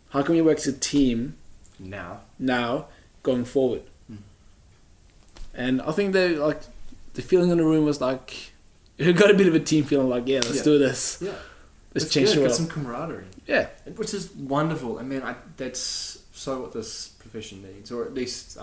How can we work as a team now going forward? And I think the feeling in the room was like, we got a bit of a team feeling, like, let's do this. Yeah. Let's change the world. Got some camaraderie. Yeah. Which is wonderful. I mean, that's so what this profession needs, or at least,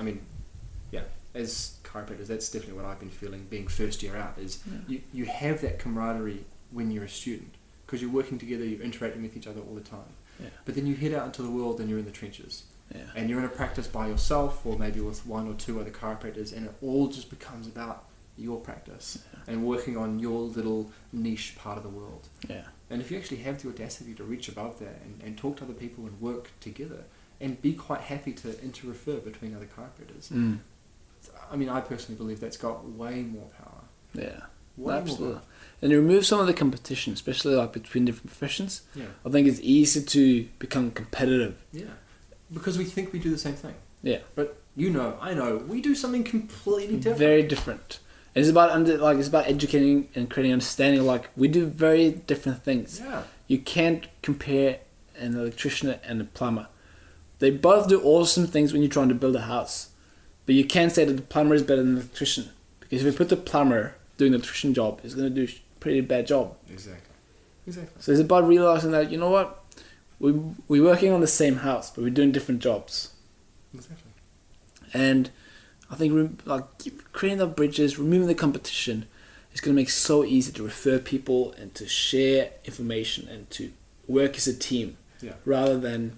as chiropractors, that's definitely what I've been feeling being first year out, is you have that camaraderie when you're a student, because you're working together, you're interacting with each other all the time. Yeah. But then you head out into the world and you're in the trenches. Yeah. And you're in a practice by yourself, or maybe with one or two other chiropractors, and it all just becomes about your practice and working on your little niche part of the world. Yeah. And if you actually have the audacity to reach above that and talk to other people and work together and be quite happy to interrefer between other chiropractors, I mean, I personally believe that's got way more power. Yeah. Absolutely. More power. And you remove some of the competition, especially like between different professions. Yeah. I think it's easy to become competitive. Yeah. Because we think we do the same thing. Yeah. But I know, we do something completely different. Very different. And it's about educating and creating understanding. Like, we do very different things. Yeah. You can't compare an electrician and a plumber. They both do awesome things when you're trying to build a house. But you can't say that the plumber is better than the electrician. Because if you put the plumber doing the electrician job, he's going to do pretty bad job. Exactly. So it's about realizing that, you know what, we're working on the same house, but we're doing different jobs. Exactly. And I think creating the bridges, removing the competition, is going to make it so easy to refer people and to share information and to work as a team, rather than,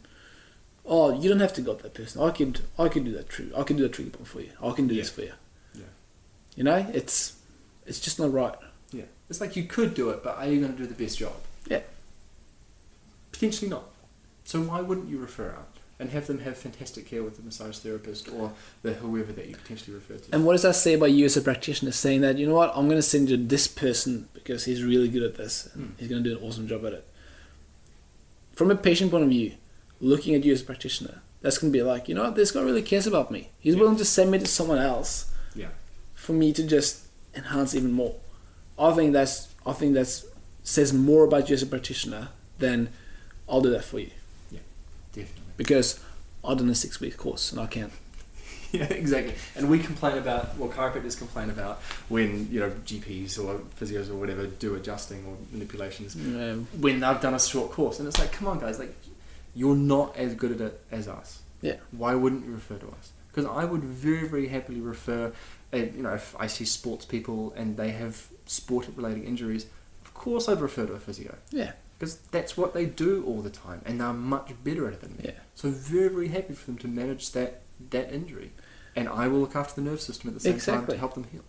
oh, you don't have to go with that person. I could do that true. I can do that tricky point for you. I can do this for you. Yeah. You know, it's just not right. Yeah. It's like you could do it, but are you going to do the best job? Yeah. Potentially not. So why wouldn't you refer out and have them have fantastic care with the massage therapist or the whoever that you potentially refer to? And what does that say about you as a practitioner? Saying that, you know what, I'm going to send you this person because he's really good at this and he's going to do an awesome job at it. From a patient point of view, looking at you as a practitioner, that's going to be like, you know what, this guy really cares about me. He's willing to send me to someone else for me to just enhance even more. I think that's says more about you as a practitioner than I'll do that for you. Yeah, definitely. Because I've done a 6-week course and I can't. Yeah, exactly. And we complain about, well, chiropractors complain about when, you know, GPs or physios or whatever do adjusting or manipulations when they've done a short course. And it's like, come on, guys, like, you're not as good at it as us. Yeah. Why wouldn't you refer to us? Because I would very, very happily refer, you know, if I see sports people and they have sport-related injuries, of course I'd refer to a physio. Yeah. Because that's what they do all the time, and they're much better at it than me. Yeah. So very, very happy for them to manage that injury. And I will look after the nerve system at the same time to help them heal.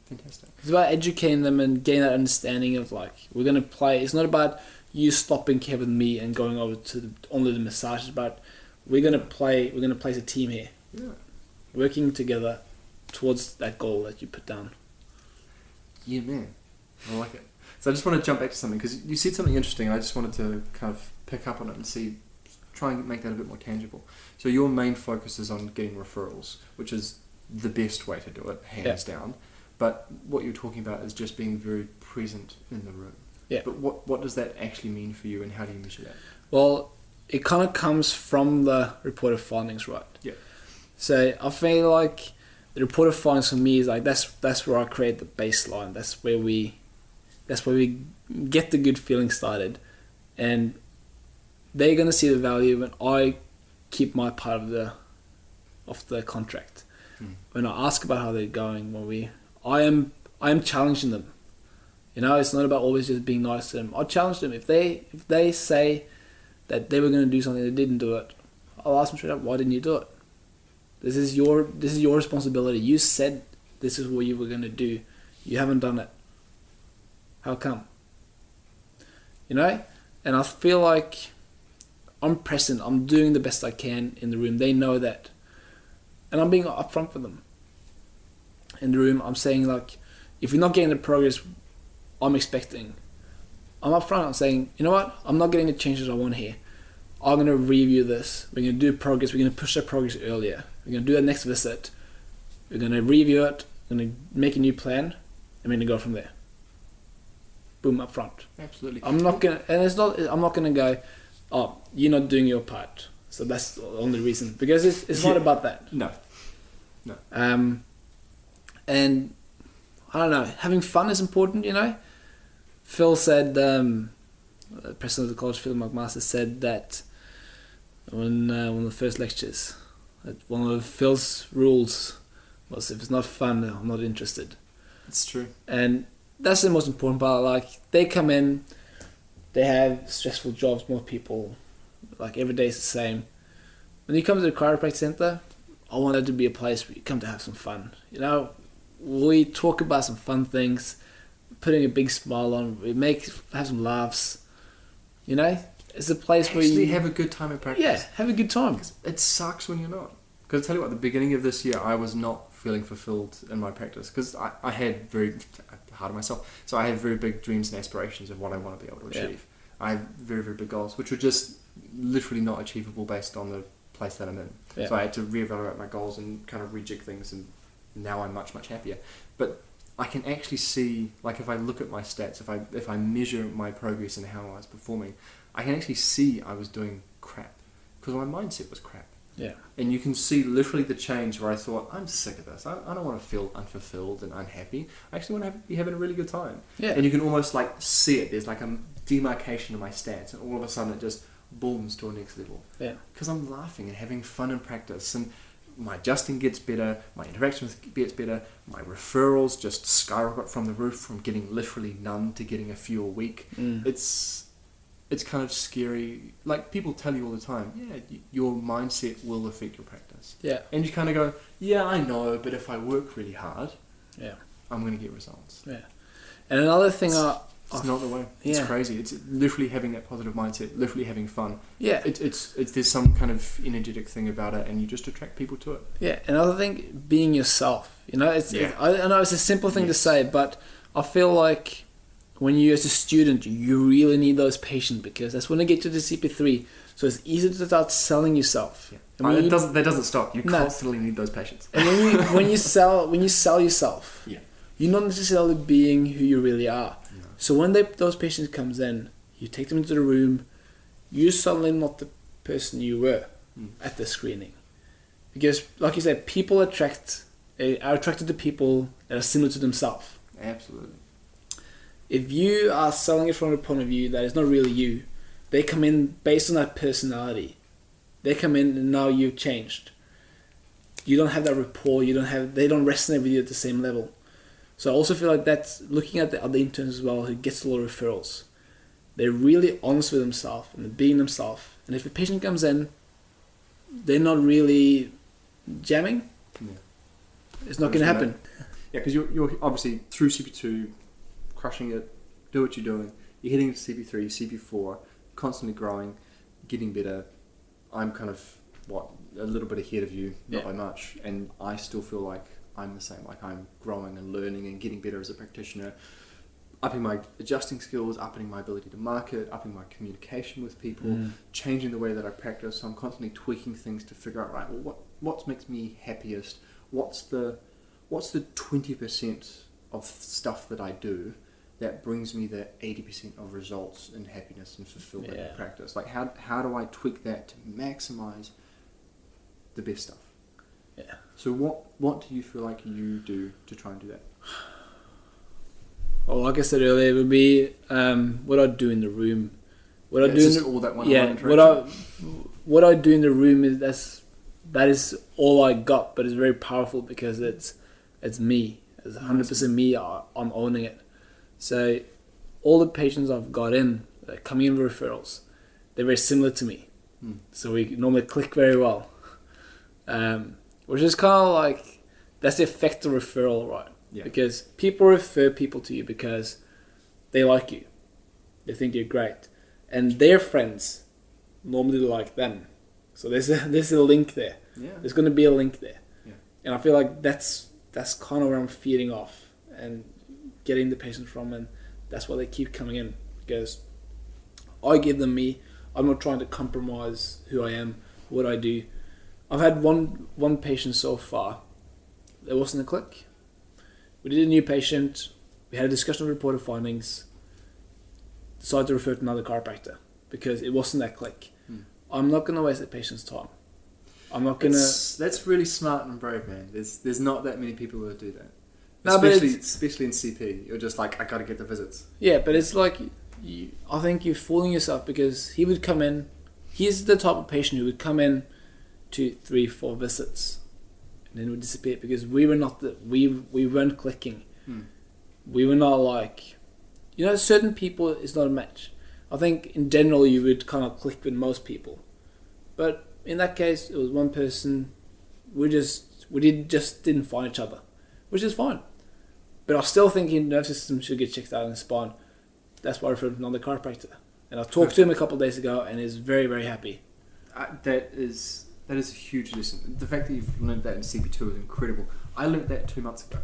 Fantastic. It's about educating them and getting that understanding of, like, we're going to play. It's not about you stopping care with me and going over to only the massage. It's about we're going to play as a team here. Yeah. Working together towards that goal that you put down. Yeah, man. I like it. So I just want to jump back to something, because you said something interesting, and I just wanted to kind of pick up on it and try and make that a bit more tangible. So your main focus is on getting referrals, which is the best way to do it, hands down. But what you're talking about is just being very present in the room. Yeah. But what does that actually mean for you, and how do you measure that? Well, it kind of comes from the reported findings, right? Yeah. So I feel like the reported findings for me is like that's where I create the baseline. That's where we get the good feeling started, and they're gonna see the value when I keep my part of the contract. When I ask about how they're going, I am challenging them. You know, it's not about always just being nice to them. I challenge them. If they say that they were going to do something, they didn't do it, I'll ask them straight up, why didn't you do it? This is your responsibility. You said this is what you were going to do. You haven't done it. How come? You know? And I feel like I'm present. I'm doing the best I can in the room. They know that. And I'm being upfront with them. In the room, I'm saying, like, if you're not getting the progress I'm expecting, I'm upfront. I'm saying, you know what? I'm not getting the changes I want here. I'm going to review this. We're going to do progress. We're going to push that progress earlier. We're going to do that next visit. We're going to review it. We're going to make a new plan. And we're going to go from there. Boom, up front. Absolutely. I'm not going to go, oh, you're not doing your part. So that's the only reason. Because it's not about that. No. And I don't know, having fun is important, you know. Phil said, the president of the college, Phil McMaster, said that one of the first lectures, that one of Phil's rules was, if it's not fun, I'm not interested. It's true. And that's the most important part. Like, they come in, they have stressful jobs, more people, like every day is the same. When you come to the chiropractic center, I want it to be a place where you come to have some fun. You know, we talk about some fun things, putting a big smile on, have some laughs. You know, it's a place where you have a good time at practice. Yeah, have a good time. It sucks when you're not. Because I tell you what, at the beginning of this year, I was not feeling fulfilled in my practice, because I had very hard on myself. So I have very big dreams and aspirations of what I want to be able to achieve. I have very, very big goals, which were just literally not achievable based on the place that I'm in. Yeah. So I had to reevaluate my goals and kind of rejig things, and now I'm much, much happier. But I can actually see, like, if I look at my stats, if I measure my progress and how I was performing, I can actually see I was doing crap, because my mindset was crap. Yeah. And you can see literally the change where I thought, I'm sick of this. I don't want to feel unfulfilled and unhappy. I actually want to be having a really good time. Yeah. And you can almost like see it. There's like a demarcation of my stats, and all of a sudden it just booms to a next level. Yeah. Because I'm laughing and having fun in practice, and my adjusting gets better, my interaction gets better, my referrals just skyrocket from the roof, from getting literally none to getting a few a week. It's kind of scary. Like, people tell you all the time, your mindset will affect your practice. Yeah. And you kind of go, yeah, I know, but if I work really hard, Yeah. I'm going to get results. Yeah. And another thing It's not the way. It's Yeah. crazy. It's literally having that positive mindset, literally having fun. Yeah. It's there's some kind of energetic thing about it, and you just attract people to it. Yeah, another thing, being yourself. You know, I know it's a simple thing to say, but I feel like when you, as a student, you really need those patients, because that's when they get to the CP3. So it's easy to start selling yourself. Yeah. And when That doesn't stop. You constantly need those patients. And when you sell yourself, Yeah. you're not necessarily being who you really are. No. So when those patients comes in, you take them into the room, you're suddenly not the person you were at the screening, because, like you said, people are attracted to people that are similar to themselves. Absolutely. If you are selling it from a point of view that is not really you, they come in based on that personality. They come in and now you've changed. You don't have that rapport. They don't resonate with you at the same level. So I also feel like that's looking at the other interns as well, who gets a lot of referrals. They're really honest with themselves and they're being themselves. And if a patient comes in, they're not really jamming. Yeah. It's not going to happen. Yeah, because you're obviously through CP2, crushing it, do what you're doing. You're hitting CP3, CP4, constantly growing, getting better. I'm kind of, a little bit ahead of you, not by much. And I still feel like I'm the same. Like, I'm growing and learning and getting better as a practitioner, upping my adjusting skills, upping my ability to market, upping my communication with people, changing the way that I practice. So I'm constantly tweaking things to figure out, right, well, what makes me happiest? What's the 20% of stuff that I do that brings me the 80% of results and happiness and fulfillment in practice? Like, how do I tweak that to maximize the best stuff? Yeah. So what do you feel like you do to try and do that? Well, like I said earlier, it would be what I do in the room. What I do in all that one-on-one interaction. what I do in the room that is all I got, but it's very powerful because it's me. It's 100% me. I'm owning it. So all the patients I've got in, coming in with referrals, they're very similar to me. So we normally click very well. Which is kind of like, that's the effect of referral, right? Yeah. Because people refer people to you because they like you. They think you're great. And their friends normally like them. So there's a link there. Yeah. There's going to be a link there. Yeah. And I feel like that's kind of where I'm feeding off and getting the patients from, and that's why they keep coming in, because I give them me. I'm not trying to compromise who I am, what I do. I've had one patient so far. There wasn't a click. We did a new patient. We had a discussion of reported findings. Decided to refer to another chiropractor because it wasn't that click. I'm not going to waste the patient's time. I'm not going to... That's really smart and brave, man. There's not that many people who do that. No, especially in CP. You're just like, I got to get the visits. Yeah, but it's like, I think you're fooling yourself, because he would come in... He's the type of patient who would come in 2, 3, 4 visits and then would disappear, because we were not we weren't clicking. We were not like, certain people is not a match. I think in general you would kind of click with most people, but in that case it was one person. We just didn't find each other, which is fine. But I still think your nerve system should get checked out in the spine. That's why I referred to another chiropractor, and I talked to him a couple of days ago, and he's very, very happy. That is a huge lesson. The fact that you've learned that in CP2 is incredible. I learned that 2 months ago.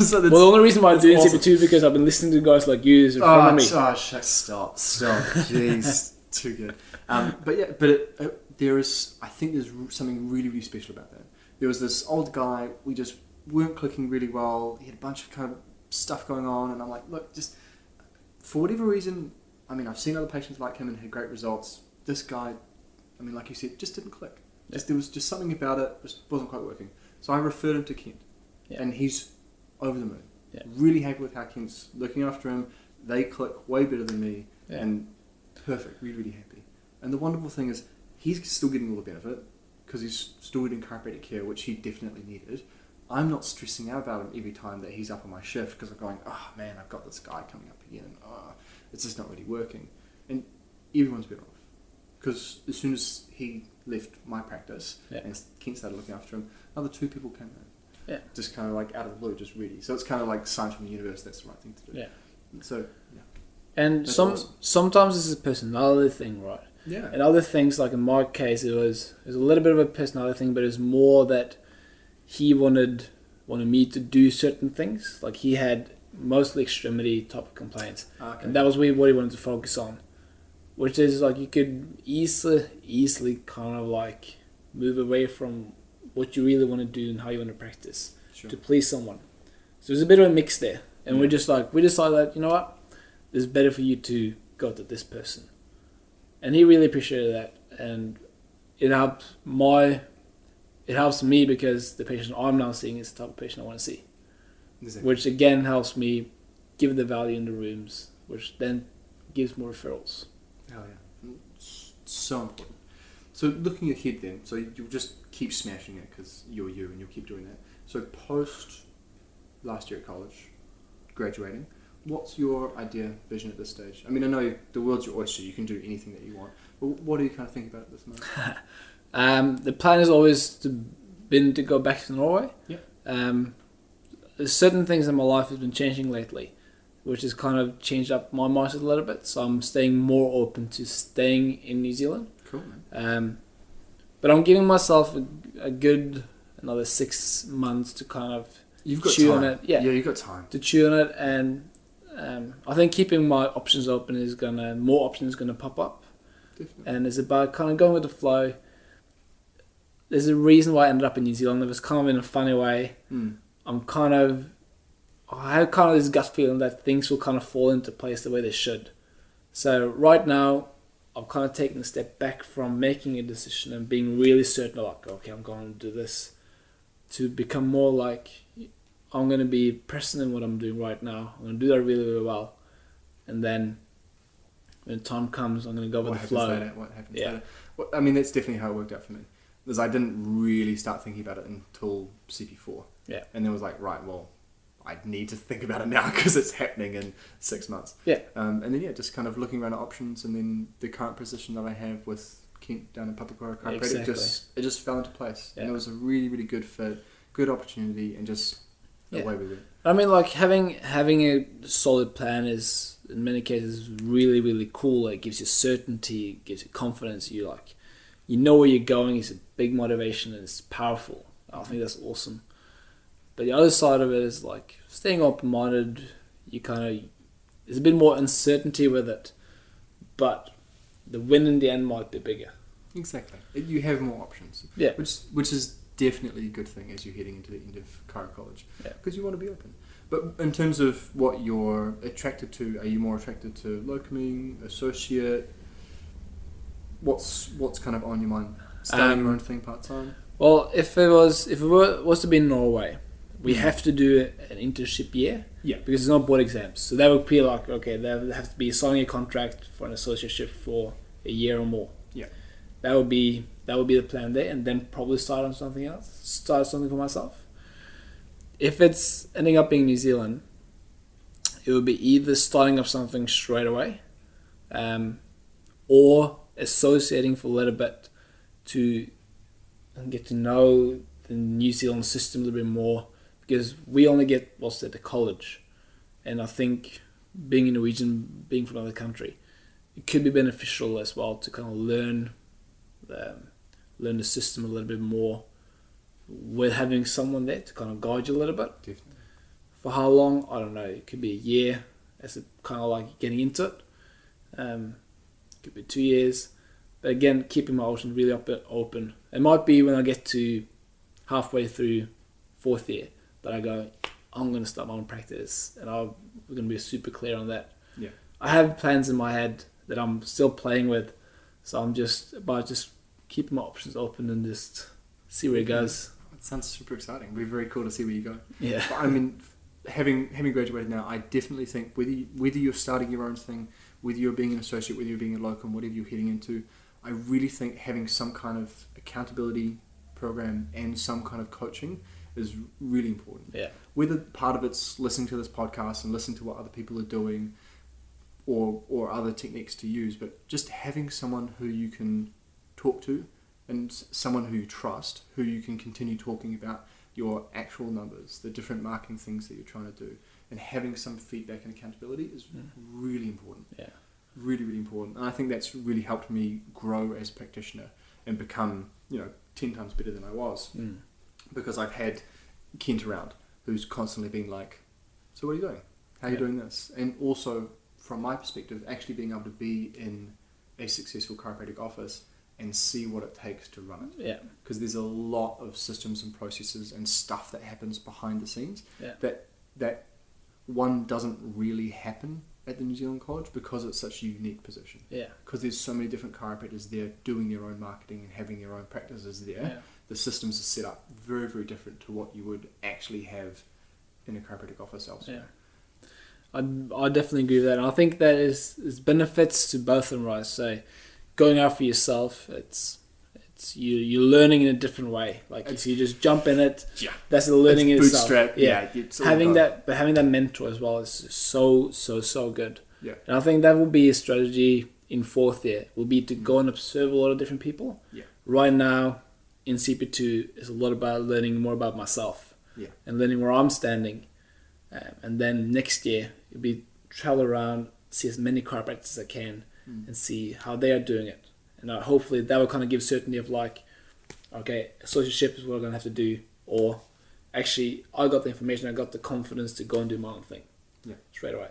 so the only reason why I'm doing awesome. CP2 is because I've been listening to guys like you in front of me. Stop. Jeez, too good. I think there's something really, really special about that. There was this old guy, we just weren't clicking really well. He had a bunch of kind of stuff going on, and I'm like, look, just for whatever reason, I mean, I've seen other patients like him and had great results. This guy I mean, like you said, just didn't click. There was just something about it, just wasn't quite working. So I referred him to Kent, and he's over the moon. Yeah. Really happy with how Kent's looking after him. They click way better than me, and perfect, really, really happy. And the wonderful thing is, he's still getting all the benefit, because he's still getting chiropractic care, which he definitely needed. I'm not stressing out about him every time that he's up on my shift, because I'm going, oh man, I've got this guy coming up again, and it's just not really working. And everyone's better off. Because as soon as he left my practice, and Kent started looking after him, another 2 people came in. Yeah. Just kind of like out of the blue, just ready. So it's kind of like signs from the universe, that's the right thing to do. Yeah. So, And awesome. sometimes it's a personality thing, right? Yeah. And other things, like in my case, it was a little bit of a personality thing, but it was more that he wanted me to do certain things. Like he had mostly extremity type of complaints, and that was what he wanted to focus on. Which is like you could easily kind of like move away from what you really want to do and how you want to practice to please someone. So there's a bit of a mix there, and we decided that, you know what, it's better for you to go to this person, and he really appreciated that, and it helps me because the patient I'm now seeing is the type of patient I want to see, which again helps me give the value in the rooms, which then gives more referrals. Oh yeah, so important. So looking ahead then, so you'll just keep smashing it because you're you and you'll keep doing that. So post last year at college, graduating, what's your idea, vision at this stage? I mean, I know the world's your oyster, you can do anything that you want, but what do you kind of think about at this moment? The plan has always been to go back to Norway. Yeah. There's certain things in my life has been changing lately, which has kind of changed up my mindset a little bit. So I'm staying more open to staying in New Zealand. Cool, man. But I'm giving myself a good another 6 months to kind of chew on it. Yeah, you've got time to chew on it, and I think keeping my options open more options gonna pop up. Definitely. And it's about kind of going with the flow. There's a reason why I ended up in New Zealand. It was kind of in a funny way. I have kind of this gut feeling that things will kind of fall into place the way they should. So right now, I've kind of taken a step back from making a decision and being really certain, like, okay, I'm going to do this, to become more like, I'm going to be present in what I'm doing right now. I'm going to do that really, really well. And then when time comes, I'm going to go with the flow. What happens later? Well, I mean, that's definitely how it worked out for me. Because I didn't really start thinking about it until CP4. Yeah. And then it was like, right, well, I need to think about it now because it's happening in 6 months. Yeah. And then, just kind of looking around at options, and then the current position that I have with Kent down in Papakura Chiropractic, it just fell into place. Yeah. And it was a really, really good fit, good opportunity, and just away we went. I mean, like, having a solid plan is, in many cases, really, really cool. It gives you certainty, it gives you confidence. You know where you're going. It's a big motivation, and it's powerful. I think that's awesome. But the other side of it is like staying open-minded. There's a bit more uncertainty with it, but the win in the end might be bigger. Exactly. You have more options. Yeah. Which is definitely a good thing as you're heading into the end of Chiro College. Yeah. Because you want to be open. But in terms of what you're attracted to, are you more attracted to locuming, associate? What's kind of on your mind? Starting your own thing part-time? Well, if it was to be in Norway, we have to do an internship year. Yeah. Because there's no board exams. So that would be like, okay, there have to be signing a contract for an associateship for a year or more. Yeah. That would be the plan there, and then probably start on something else. Start something for myself. If it's ending up being New Zealand, it would be either starting up something straight away, or associating for a little bit to get to know the New Zealand system a little bit more, because we only get what's at the college, and I think being a Norwegian, being from another country, it could be beneficial as well to kind of learn the system a little bit more with having someone there to kind of guide you a little bit. Definitely. For how long, I don't know. It could be a year as it kind of like getting into it. It could be 2 years. But again, keeping my options really open. It might be when I get to halfway through 4th year that I go, I'm going to start my own practice, and we're going to be super clear on that. Yeah. I have plans in my head that I'm still playing with, so I'm just keep my options open and just see where it goes. It sounds super exciting. It'd be very cool to see where you go. Yeah. But I mean, having graduated now, I definitely think whether you're starting your own thing, whether you're being an associate, whether you're being a locum, whatever you're heading into, I really think having some kind of accountability program and some kind of coaching is really important. Yeah. Whether part of it's listening to this podcast and listening to what other people are doing, or other techniques to use, but just having someone who you can talk to and someone who you trust, who you can continue talking about your actual numbers, the different marketing things that you're trying to do, and having some feedback and accountability is really important. Yeah. Really, really important. And I think that's really helped me grow as a practitioner and become, 10 times better than I was. Because I've had Kent around who's constantly been like, so what are you doing? How are you doing this? And also, from my perspective, actually being able to be in a successful chiropractic office and see what it takes to run it. Yeah. Because there's a lot of systems and processes and stuff that happens behind the scenes that one doesn't really happen at the New Zealand College because it's such a unique position. Yeah. Because there's so many different chiropractors there doing their own marketing and having their own practices there. Yeah. The systems are set up very, very different to what you would actually have in a chiropractic office elsewhere. Yeah. I definitely agree with that. And I think that is benefits to both of them, right? So going out for yourself, it's you're learning in a different way. Like if you just jump in it, that's the learning in itself. Bootstrap, having that mentor as well is so good. Yeah. And I think that will be a strategy in fourth year. Will be to go and observe a lot of different people. Yeah. Right now, in CP2, is a lot about learning more about myself. Yeah. And learning where I'm standing. And then next year, it'll be travel around, see as many chiropractors as I can, and see how they are doing it. And hopefully that will kind of give certainty of like, okay, associateship is what I'm going to have to do. Or actually, I got the information, I got the confidence to go and do my own thing straight away.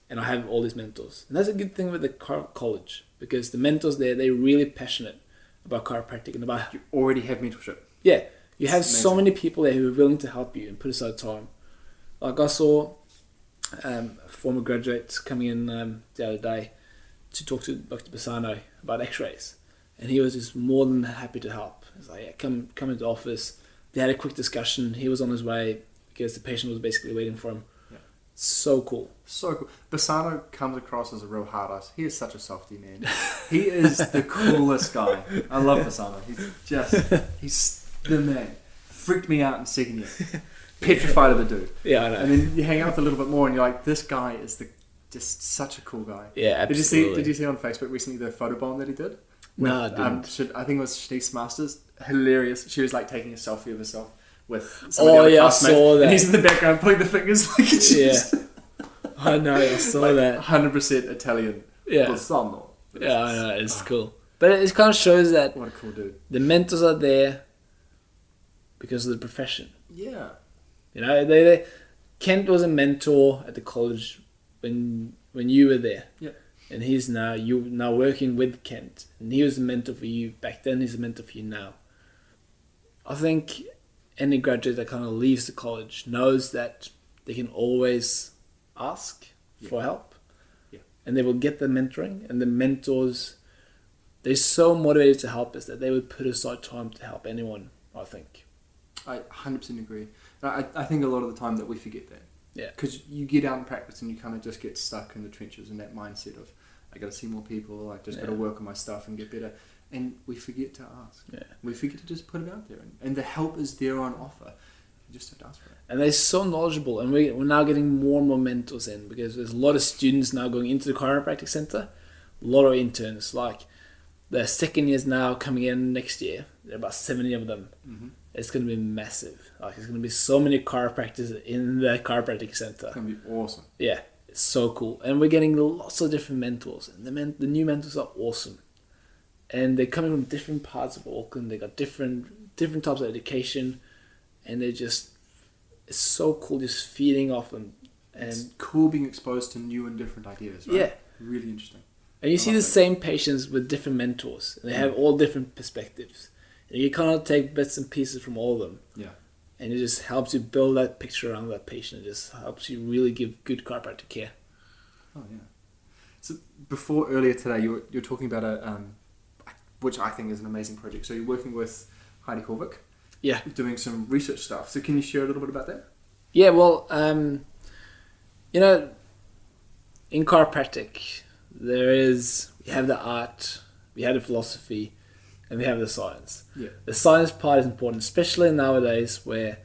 And I have all these mentors. And that's a good thing with the college, because the mentors there, they're really passionate about chiropractic and about... You already have mentorship. Yeah. You have so many people there who are willing to help you and put aside time. Like I saw a former graduate coming in the other day to talk to Dr. Bassano about x-rays, and he was just more than happy to help. He's like, yeah, come into the office. They had a quick discussion. He was on his way because the patient was basically waiting for him. Yeah. So cool. Bassano comes across as a real hard ass. He is such a softie, man. He is the coolest guy. I love Bassano. He's the man. Freaked me out in second year. Petrified of the dude. Yeah, I know. And then you hang out with a little bit more and you're like, this guy is just such a cool guy. Yeah, absolutely. Did you see on Facebook recently the photo bomb that he did? No, I didn't. I think it was Shanice Masters. Hilarious. She was like taking a selfie of herself with some of the other classmates. I saw that. And he's in the background putting the fingers like it's I know, I saw that. 100% Italian. Yeah. Bassano. Yeah, I know, it's cool. But it kind of shows that what a cool dude. The mentors are there because of the profession. Yeah. You know, Kent was a mentor at the college when you were there. Yeah. And he's now working with Kent. And he was a mentor for you back then, he's a mentor for you now. I think any graduate that kind of leaves the college knows that they can always ask for help. Yeah. And they will get the mentoring, and the mentors, they're so motivated to help us that they would put aside time to help anyone, I think. I 100% agree. I think a lot of the time that we forget that. Yeah. Because you get out in practice and you kind of just get stuck in the trenches in that mindset of, I got to see more people, I just got to work on my stuff and get better. And we forget to ask. Yeah. We forget to just put it out there. And the help is there on offer. You just have to ask for it. And they're so knowledgeable. And we're now getting more and more mentors in, because there's a lot of students now going into the chiropractic center. A lot of interns. Like the second years now coming in next year. There are about 70 of them. Mm-hmm. It's going to be massive. Like, there's going to be so many chiropractors in the chiropractic center. It's going to be awesome. Yeah, it's so cool. And we're getting lots of different mentors. And the new mentors are awesome. And they're coming from different parts of Auckland. They got different types of education. And it's so cool just feeding off them. And it's cool being exposed to new and different ideas, right? Yeah. Really interesting. And you see the same patients with different mentors. And they have all different perspectives. And you kind of take bits and pieces from all of them. Yeah. And it just helps you build that picture around that patient. It just helps you really give good chiropractic care. Oh, yeah. So earlier today, you were talking about which I think is an amazing project. So you're working with Heidi Horvick, Yeah. doing some research stuff. So can you share a little bit about that? Yeah, well, in chiropractic, we have the art, we have the philosophy, and we have the science. Yeah. The science part is important, especially nowadays where,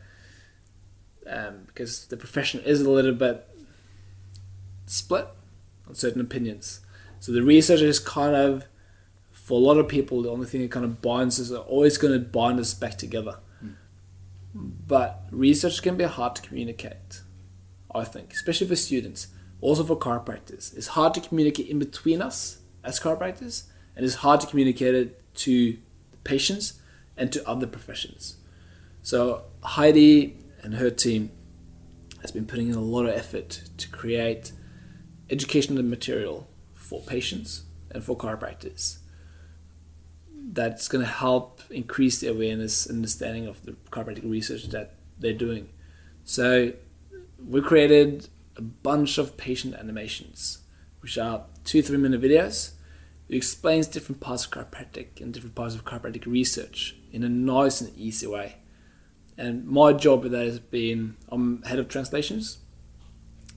because the profession is a little bit split on certain opinions. So the research is kind of, for a lot of people, the only thing that kind of binds us, are always going to bind us back together. But research can be hard to communicate, I think, especially for students, also for chiropractors. It's hard to communicate in between us as chiropractors, and it's hard to communicate it to patients and to other professions. So Heidi and her team has been putting in a lot of effort to create educational material for patients and for chiropractors that's going to help increase the awareness and understanding of the chiropractic research that they're doing. So we created a bunch of patient animations, which are 2-3 minute videos. It explains different parts of chiropractic and different parts of chiropractic research in a nice and easy way. And my job with that has been, I'm head of translations.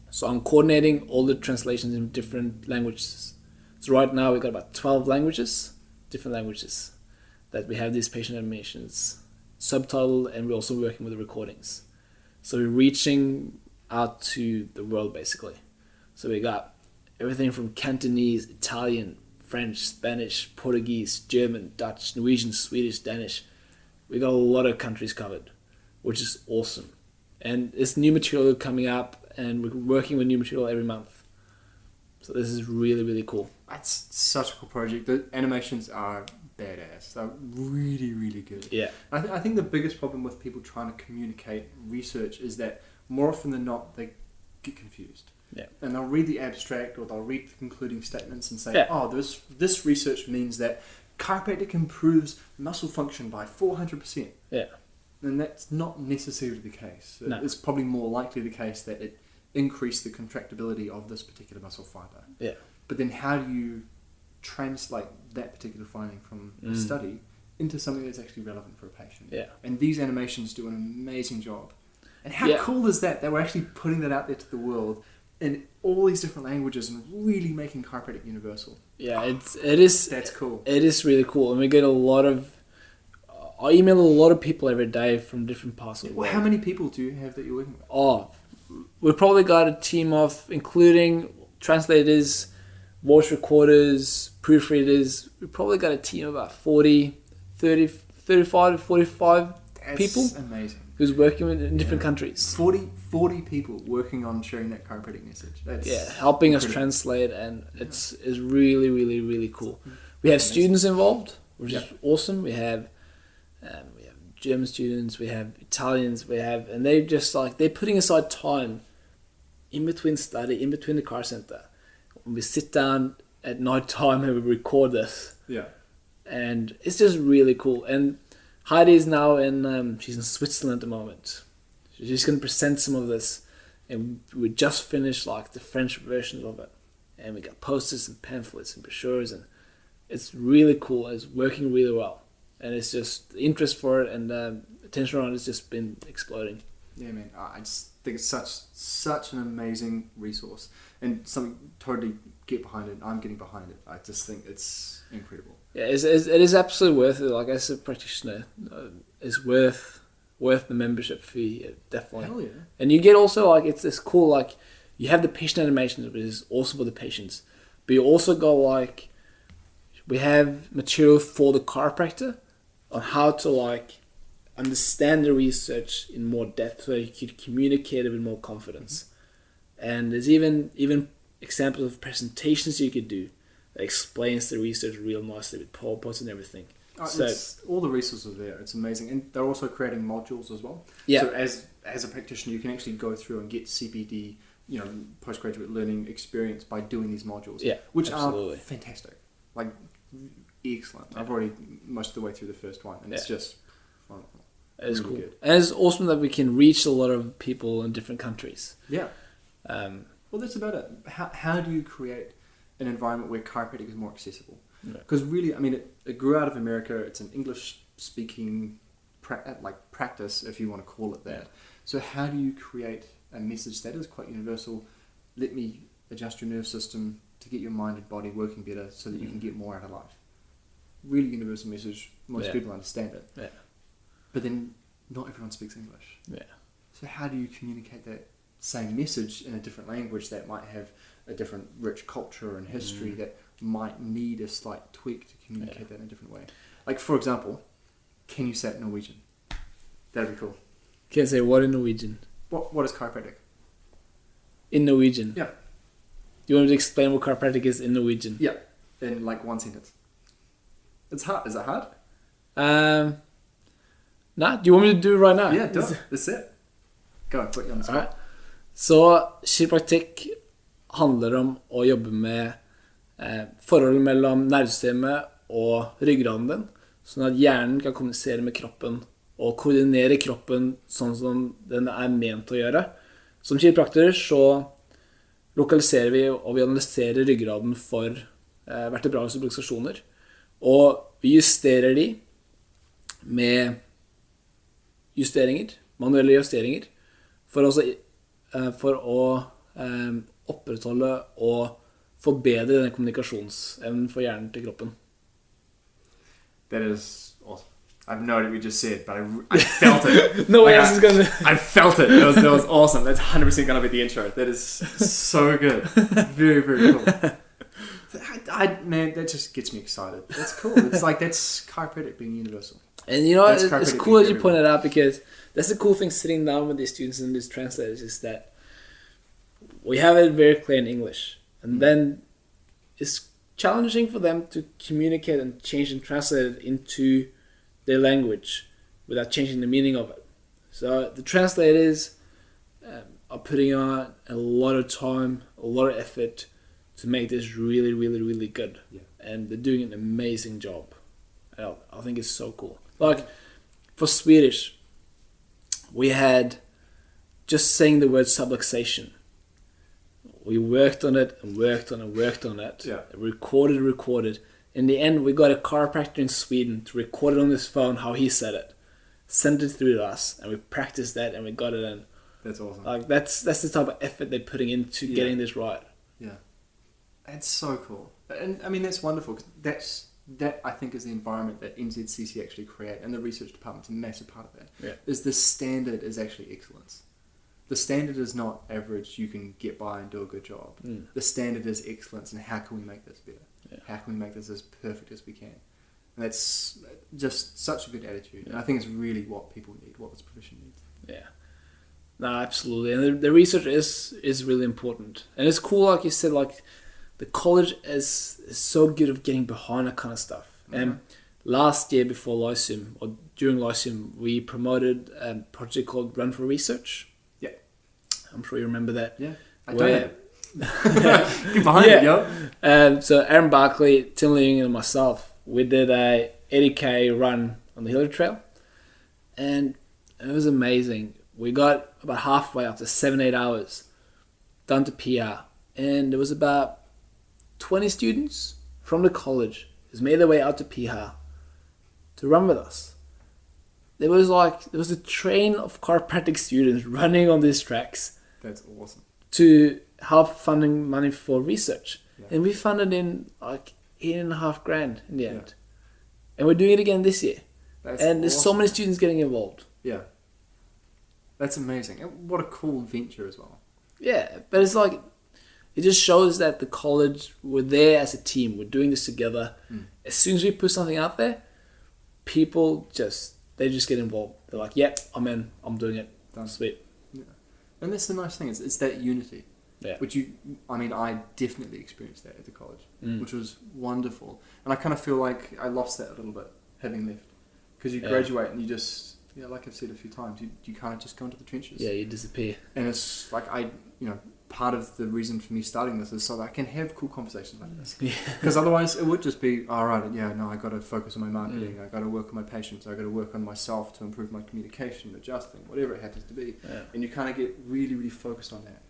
So I'm coordinating all the translations in different languages. So right now we've got about 12 languages, different languages, that we have these patient animations subtitled, and we're also working with the recordings. So we're reaching out to the world basically. So we got everything from Cantonese, Italian, French, Spanish, Portuguese, German, Dutch, Norwegian, Swedish, Danish. We got a lot of countries covered, which is awesome. And it's new material coming up, and we're working with new material every month. So this is really, really cool. That's such a cool project. The animations are badass. They're really, really good. Yeah. I think the biggest problem with people trying to communicate research is that more often than not, they get confused. Yeah. And they'll read the abstract, or they'll read the concluding statements and say, Yeah. oh, this research means that chiropractic improves muscle function by 400%. Yeah. And that's not necessarily the case. No. It's probably more likely the case that it increased the contractibility of this particular muscle fiber. Yeah. But then how do you translate that particular finding from a study into something that's actually relevant for a patient? Yeah. And these animations do an amazing job. And how Yeah. cool is that we're actually putting that out there to the world in all these different languages and really making chiropractic universal? Yeah, it is. That's cool. It is really cool, and we get a lot of. I email a lot of people every day from different parts of the world. Well, how many people do you have that you're working with? Oh, we've probably got a team of, including translators, voice recorders, proofreaders. We've probably got a team of about 35 to 45 That's people amazing. who's working in different countries. 40 people working on sharing that chiropractic message. That's Helping us incredible. translate, and it's really, really, really cool. We have students involved, which is awesome. We have German students, we have Italians, and they just they're putting aside time in between study, in between the car center. When we sit down at night time and we record this, and it's just really cool. And Heidi is now she's in Switzerland at the moment. She's going to present some of this, and we just finished the French version of it, and we got posters and pamphlets and brochures, and it's really cool. It's working really well, and it's just the interest for it and attention around it has just been exploding. Yeah, man. I just think it's such an amazing resource, and something totally get behind it. I'm getting behind it. I just think it's incredible. Yeah, it is absolutely worth it. As a practitioner, it's worth the membership fee, definitely. Hell yeah. And you get also it's this cool you have the patient animations, which is also for the patients, but you also go we have material for the chiropractor on how to understand the research in more depth, so you could communicate it with more confidence. And there's even examples of presentations you could do that explains the research real nicely with PowerPoints and everything. So All the resources are there. It's amazing. And they're also creating modules as well. Yeah. So as a practitioner, you can actually go through and get CPD, postgraduate learning experience by doing these modules. Yeah, which absolutely. are fantastic. Excellent. I've already most of the way through the first one, and it's just wonderful. It's really cool. good. And it's awesome that we can reach a lot of people in different countries. Yeah. Um, Well, that's about it. How do you create an environment where chiropractic is more accessible? Because really, I mean, it grew out of America. It's an English-speaking practice, if you want to call it that. So how do you create a message that is quite universal? Let me adjust your nerve system to get your mind and body working better so that you can get more out of life. Really universal message. Most people understand it. Yeah. But then not everyone speaks English. Yeah. So how do you communicate that same message in a different language that might have a different rich culture and history that might need a slight tweak to communicate that in a different way? Like, for example, can you say it in Norwegian? That'd be cool. Can I say what in Norwegian? What is chiropractic? In Norwegian? Yeah. Do you want me to explain what chiropractic is in Norwegian? Yeah, in like one sentence. It's hard. Is it hard? Nah, do you want me to do it right now? Yeah, do it. That's it. Go, put you on the spot. Alright. Så chiropractic handler om å jobbe med forholdet mellom nervesystemet og ryggraden din, sånn at hjernen kan kommunisere med kroppen og koordinere kroppen sånn som den er ment å gjøre. Som chiropraktorer så lokaliserer vi og vi analyserer ryggraden for vertebrale subluksasjoner, og vi justerer de med justeringer, manuelle justeringer, for å opprettholde og forbedre denne kommunikasjonsevnen for hjernen til kroppen. That is awesome. I have no idea what you just said, but I felt it. No way else is gonna. I felt it. That was awesome. That's 100% gonna be the intro. That is so good. Very, very cool. Man, that just gets me excited. That's cool. It's like that's chiropractic being universal. And you know, it's cool that you pointed out, because that's the cool thing sitting down with these students and these translators is that we have it very clear in English, and then it's challenging for them to communicate and change and translate it into their language without changing the meaning of it. So the translators are putting on a lot of time, a lot of effort to make this really, really, really good. Yeah. And they're doing an amazing job. I think it's so cool. Like, for Swedish, we had just saying the word subluxation. We worked on it and worked on it and worked on it. Yeah. Recorded. In the end, we got a chiropractor in Sweden to record it on his phone how he said it. Sent it through to us, and we practiced that and we got it in. That's awesome. Like, that's the type of effort they're putting into getting this right. Yeah. That's so cool. And I mean, that's wonderful. That I think is the environment that NZCC actually create, and the research department's a massive part of that. Yeah. Is the standard is actually excellence. The standard is not average, you can get by and do a good job. The standard is excellence, and how can we make this better? Yeah. How can we make this as perfect as we can? And that's just such a good attitude. And I think it's really what people need, what this profession needs. Yeah. No, absolutely. And the research is really important. And it's cool, like you said, like the college is so good at getting behind that kind of stuff. And last year before Lyceum, or during Lyceum, we promoted a project called Run for Research. Yeah. I'm sure you remember that. Yeah. I don't know. Get behind it, yo. So Aaron Barkley, Tim Leung, and myself, we did a 80k run on the Hillary Trail. And it was amazing. We got about halfway after 7-8 hours done to PR. And there was about 20 students from the college who's made their way out to PR to run with us. There was a train of chiropractic students running on these tracks. That's awesome. To help funding money for research. Yeah. And we funded in like $8,500 in the end. And we're doing it again this year. And there's so many students getting involved. Yeah. That's amazing. And what a cool venture as well. Yeah, but it's like, it just shows that the college, we're there as a team, we're doing this together. As soon as we put something out there, people just get involved. They're like, yep, I'm in, I'm doing it. Done. Sweet. Yeah. And that's the nice thing, it's that unity. Yeah. Which I definitely experienced that at the college, which was wonderful. And I kind of feel like I lost that a little bit, having left. Because you graduate and you just, like I've said a few times, you kind of just go into the trenches. Yeah, you disappear. And it's like part of the reason for me starting this is so that I can have cool conversations like this. Because otherwise it would just be, I got to focus on my marketing, I got to work on my patients, I got to work on myself to improve my communication, adjusting, whatever it happens to be. Yeah. And you kind of get really, really focused on that.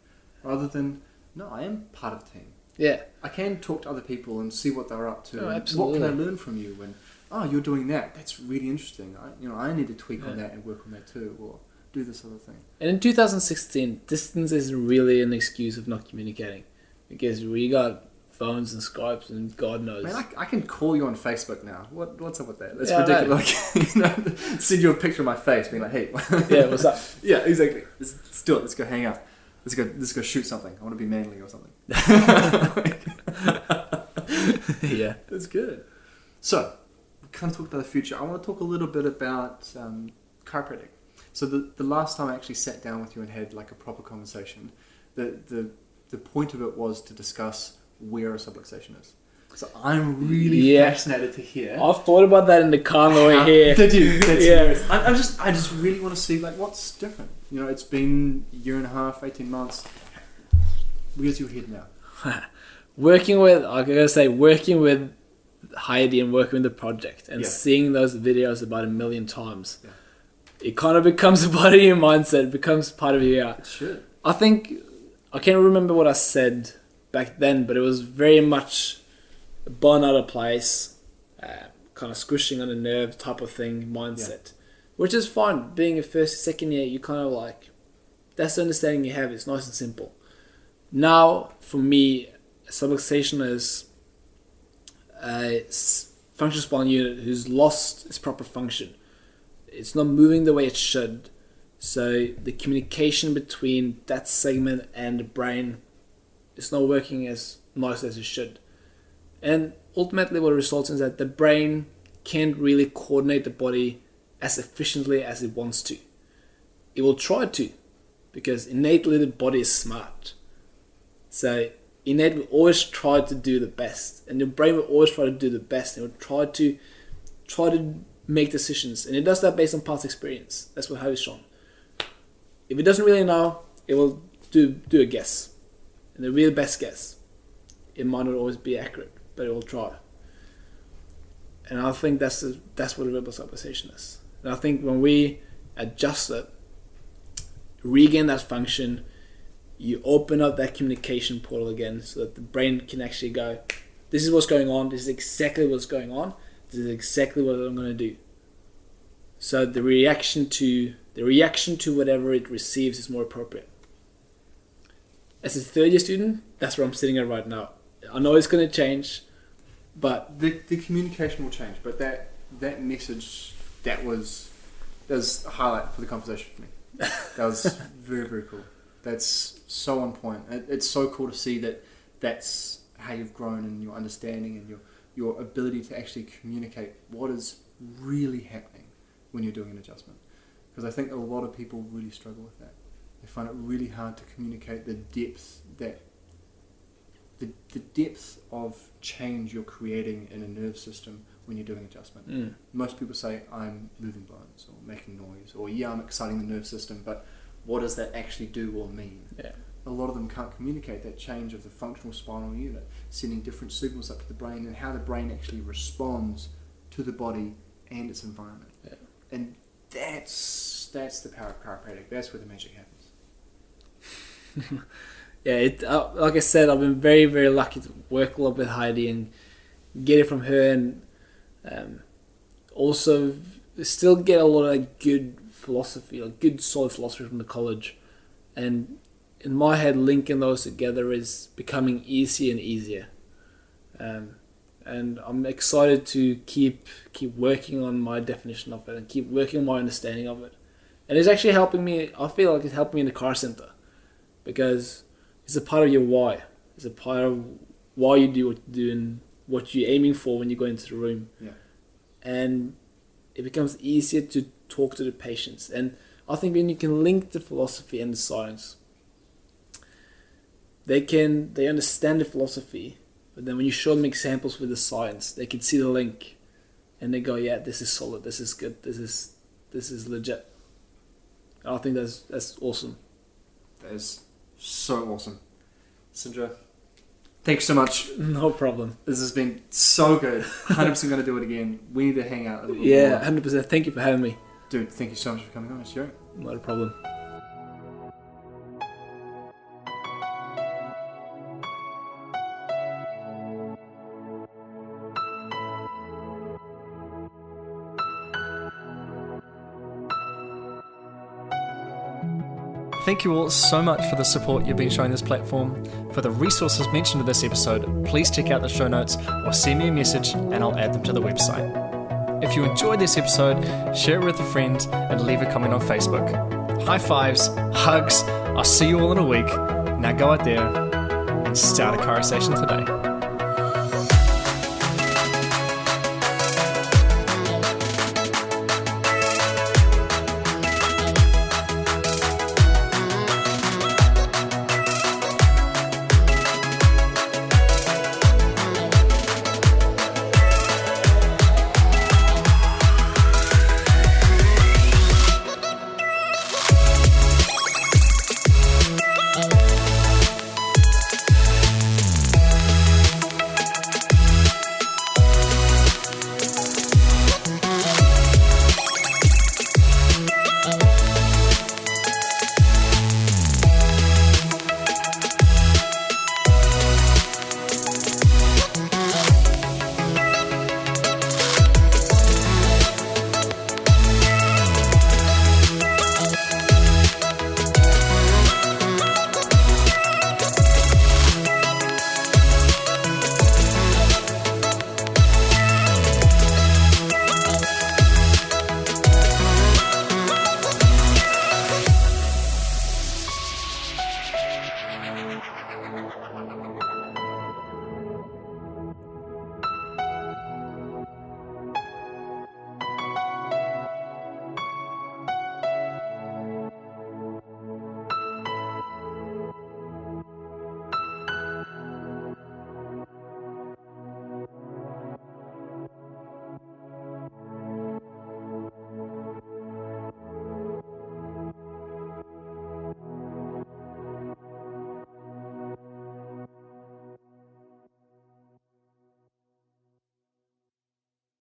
Rather than, no, I am part of the team. Yeah. I can talk to other people and see what they're up to. Oh, and absolutely. what can I learn from you? When you're doing that. That's really interesting. I need to tweak on that and work on that too, or do this other thing. And in 2016, distance isn't really an excuse of not communicating, because we got phones and Skypes and God knows. Man, I can call you on Facebook now. What's up with that? That's Yeah, ridiculous. Like, send you a picture of my face, being like, hey. Yeah, what's up? Yeah, exactly. Let's do it. Let's go hang out. Let's go shoot something. I want to be manly or something. Yeah. That's good. So, we kind of talked about the future. I want to talk a little bit about chiropractic. So the last time I actually sat down with you and had like a proper conversation, the point of it was to discuss where a subluxation is. So I'm really fascinated to hear. I've thought about that in the car on the way here. Did you? That's Yeah. serious. I just really want to see like what's different. It's been a year and a half, 18 months. Where's your head now? working with Heidi and working with the project and seeing those videos about 1 million times, it kind of becomes a part of your mindset. It becomes part of who you are. It should. I think, I can't remember what I said back then, but it was very much a born out of place, kind of squishing on a nerve type of thing mindset, which is fine. Being a first, second year, you kind of like, that's the understanding you have. It's nice and simple. Now, for me, subluxation is a functional spinal unit who's lost its proper function. It's not moving the way it should. So the communication between that segment and the brain is not working as nice as it should. And ultimately what results is that the brain can't really coordinate the body as efficiently as it wants to. It will try to, because innately the body is smart. So innate will always try to do the best, and your brain will always try to do the best, and it will try to make decisions, and it does that based on past experience. That's what Harry's shown. If it doesn't really know, it will do a guess, and the real best guess, it might not always be accurate, but it will try. And I think that's what a rebel subluxation is. And I think when we adjust it, regain that function, you open up that communication portal again so that the brain can actually go, this is what's going on, this is exactly what's going on, this is exactly what I'm going to do. So the reaction to whatever it receives is more appropriate. As a third year student, that's where I'm sitting at right now. I know it's going to change, but the communication will change, but that message, that was a highlight for the conversation for me. That was very, very cool. That's so on point. It's so cool to see that that's how you've grown in your understanding and your ability to actually communicate what is really happening when you're doing an adjustment. Because I think a lot of people really struggle with that. They find it really hard to communicate the depth of change you're creating in a nerve system when you're doing adjustment. Most people say, I'm moving bones or making noise, or I'm exciting the nerve system, but what does that actually do or mean? Yeah. A lot of them can't communicate that change of the functional spinal unit, sending different signals up to the brain and how the brain actually responds to the body and its environment. Yeah. And that's the power of chiropractic. That's where the magic happens. Yeah, like I said, I've been very, very lucky to work a lot with Heidi and get it from her, and also still get a lot of good philosophy, like good solid philosophy from the college. And in my head, linking those together is becoming easier and easier. And I'm excited to keep working on my definition of it and keep working on my understanding of it. And it's actually helping me. I feel like it's helping me in the car center, because it's a part of your why. It's a part of why you do what you do and what you're aiming for when you go into the room. Yeah. And it becomes easier to talk to the patients. And I think when you can link the philosophy and the science, they understand the philosophy, but then when you show them examples with the science, they can see the link, and they go, yeah, this is solid, this is good, this is legit. And I think that's awesome. That is so awesome. Sindre, thanks so much. No problem. This has been so good. 100% going to do it again. We need to hang out a little bit Yeah, more. 100%. Thank you for having me. Dude, thank you so much for coming on. It's great. Not a problem. Thank you all so much for the support you've been showing this platform. For the resources mentioned in this episode, please check out the show notes or send me a message and I'll add them to the website. If you enjoyed this episode, share it with a friend and leave a comment on Facebook. High fives, hugs, I'll see you all in a week. Now go out there and start a Chirosation today.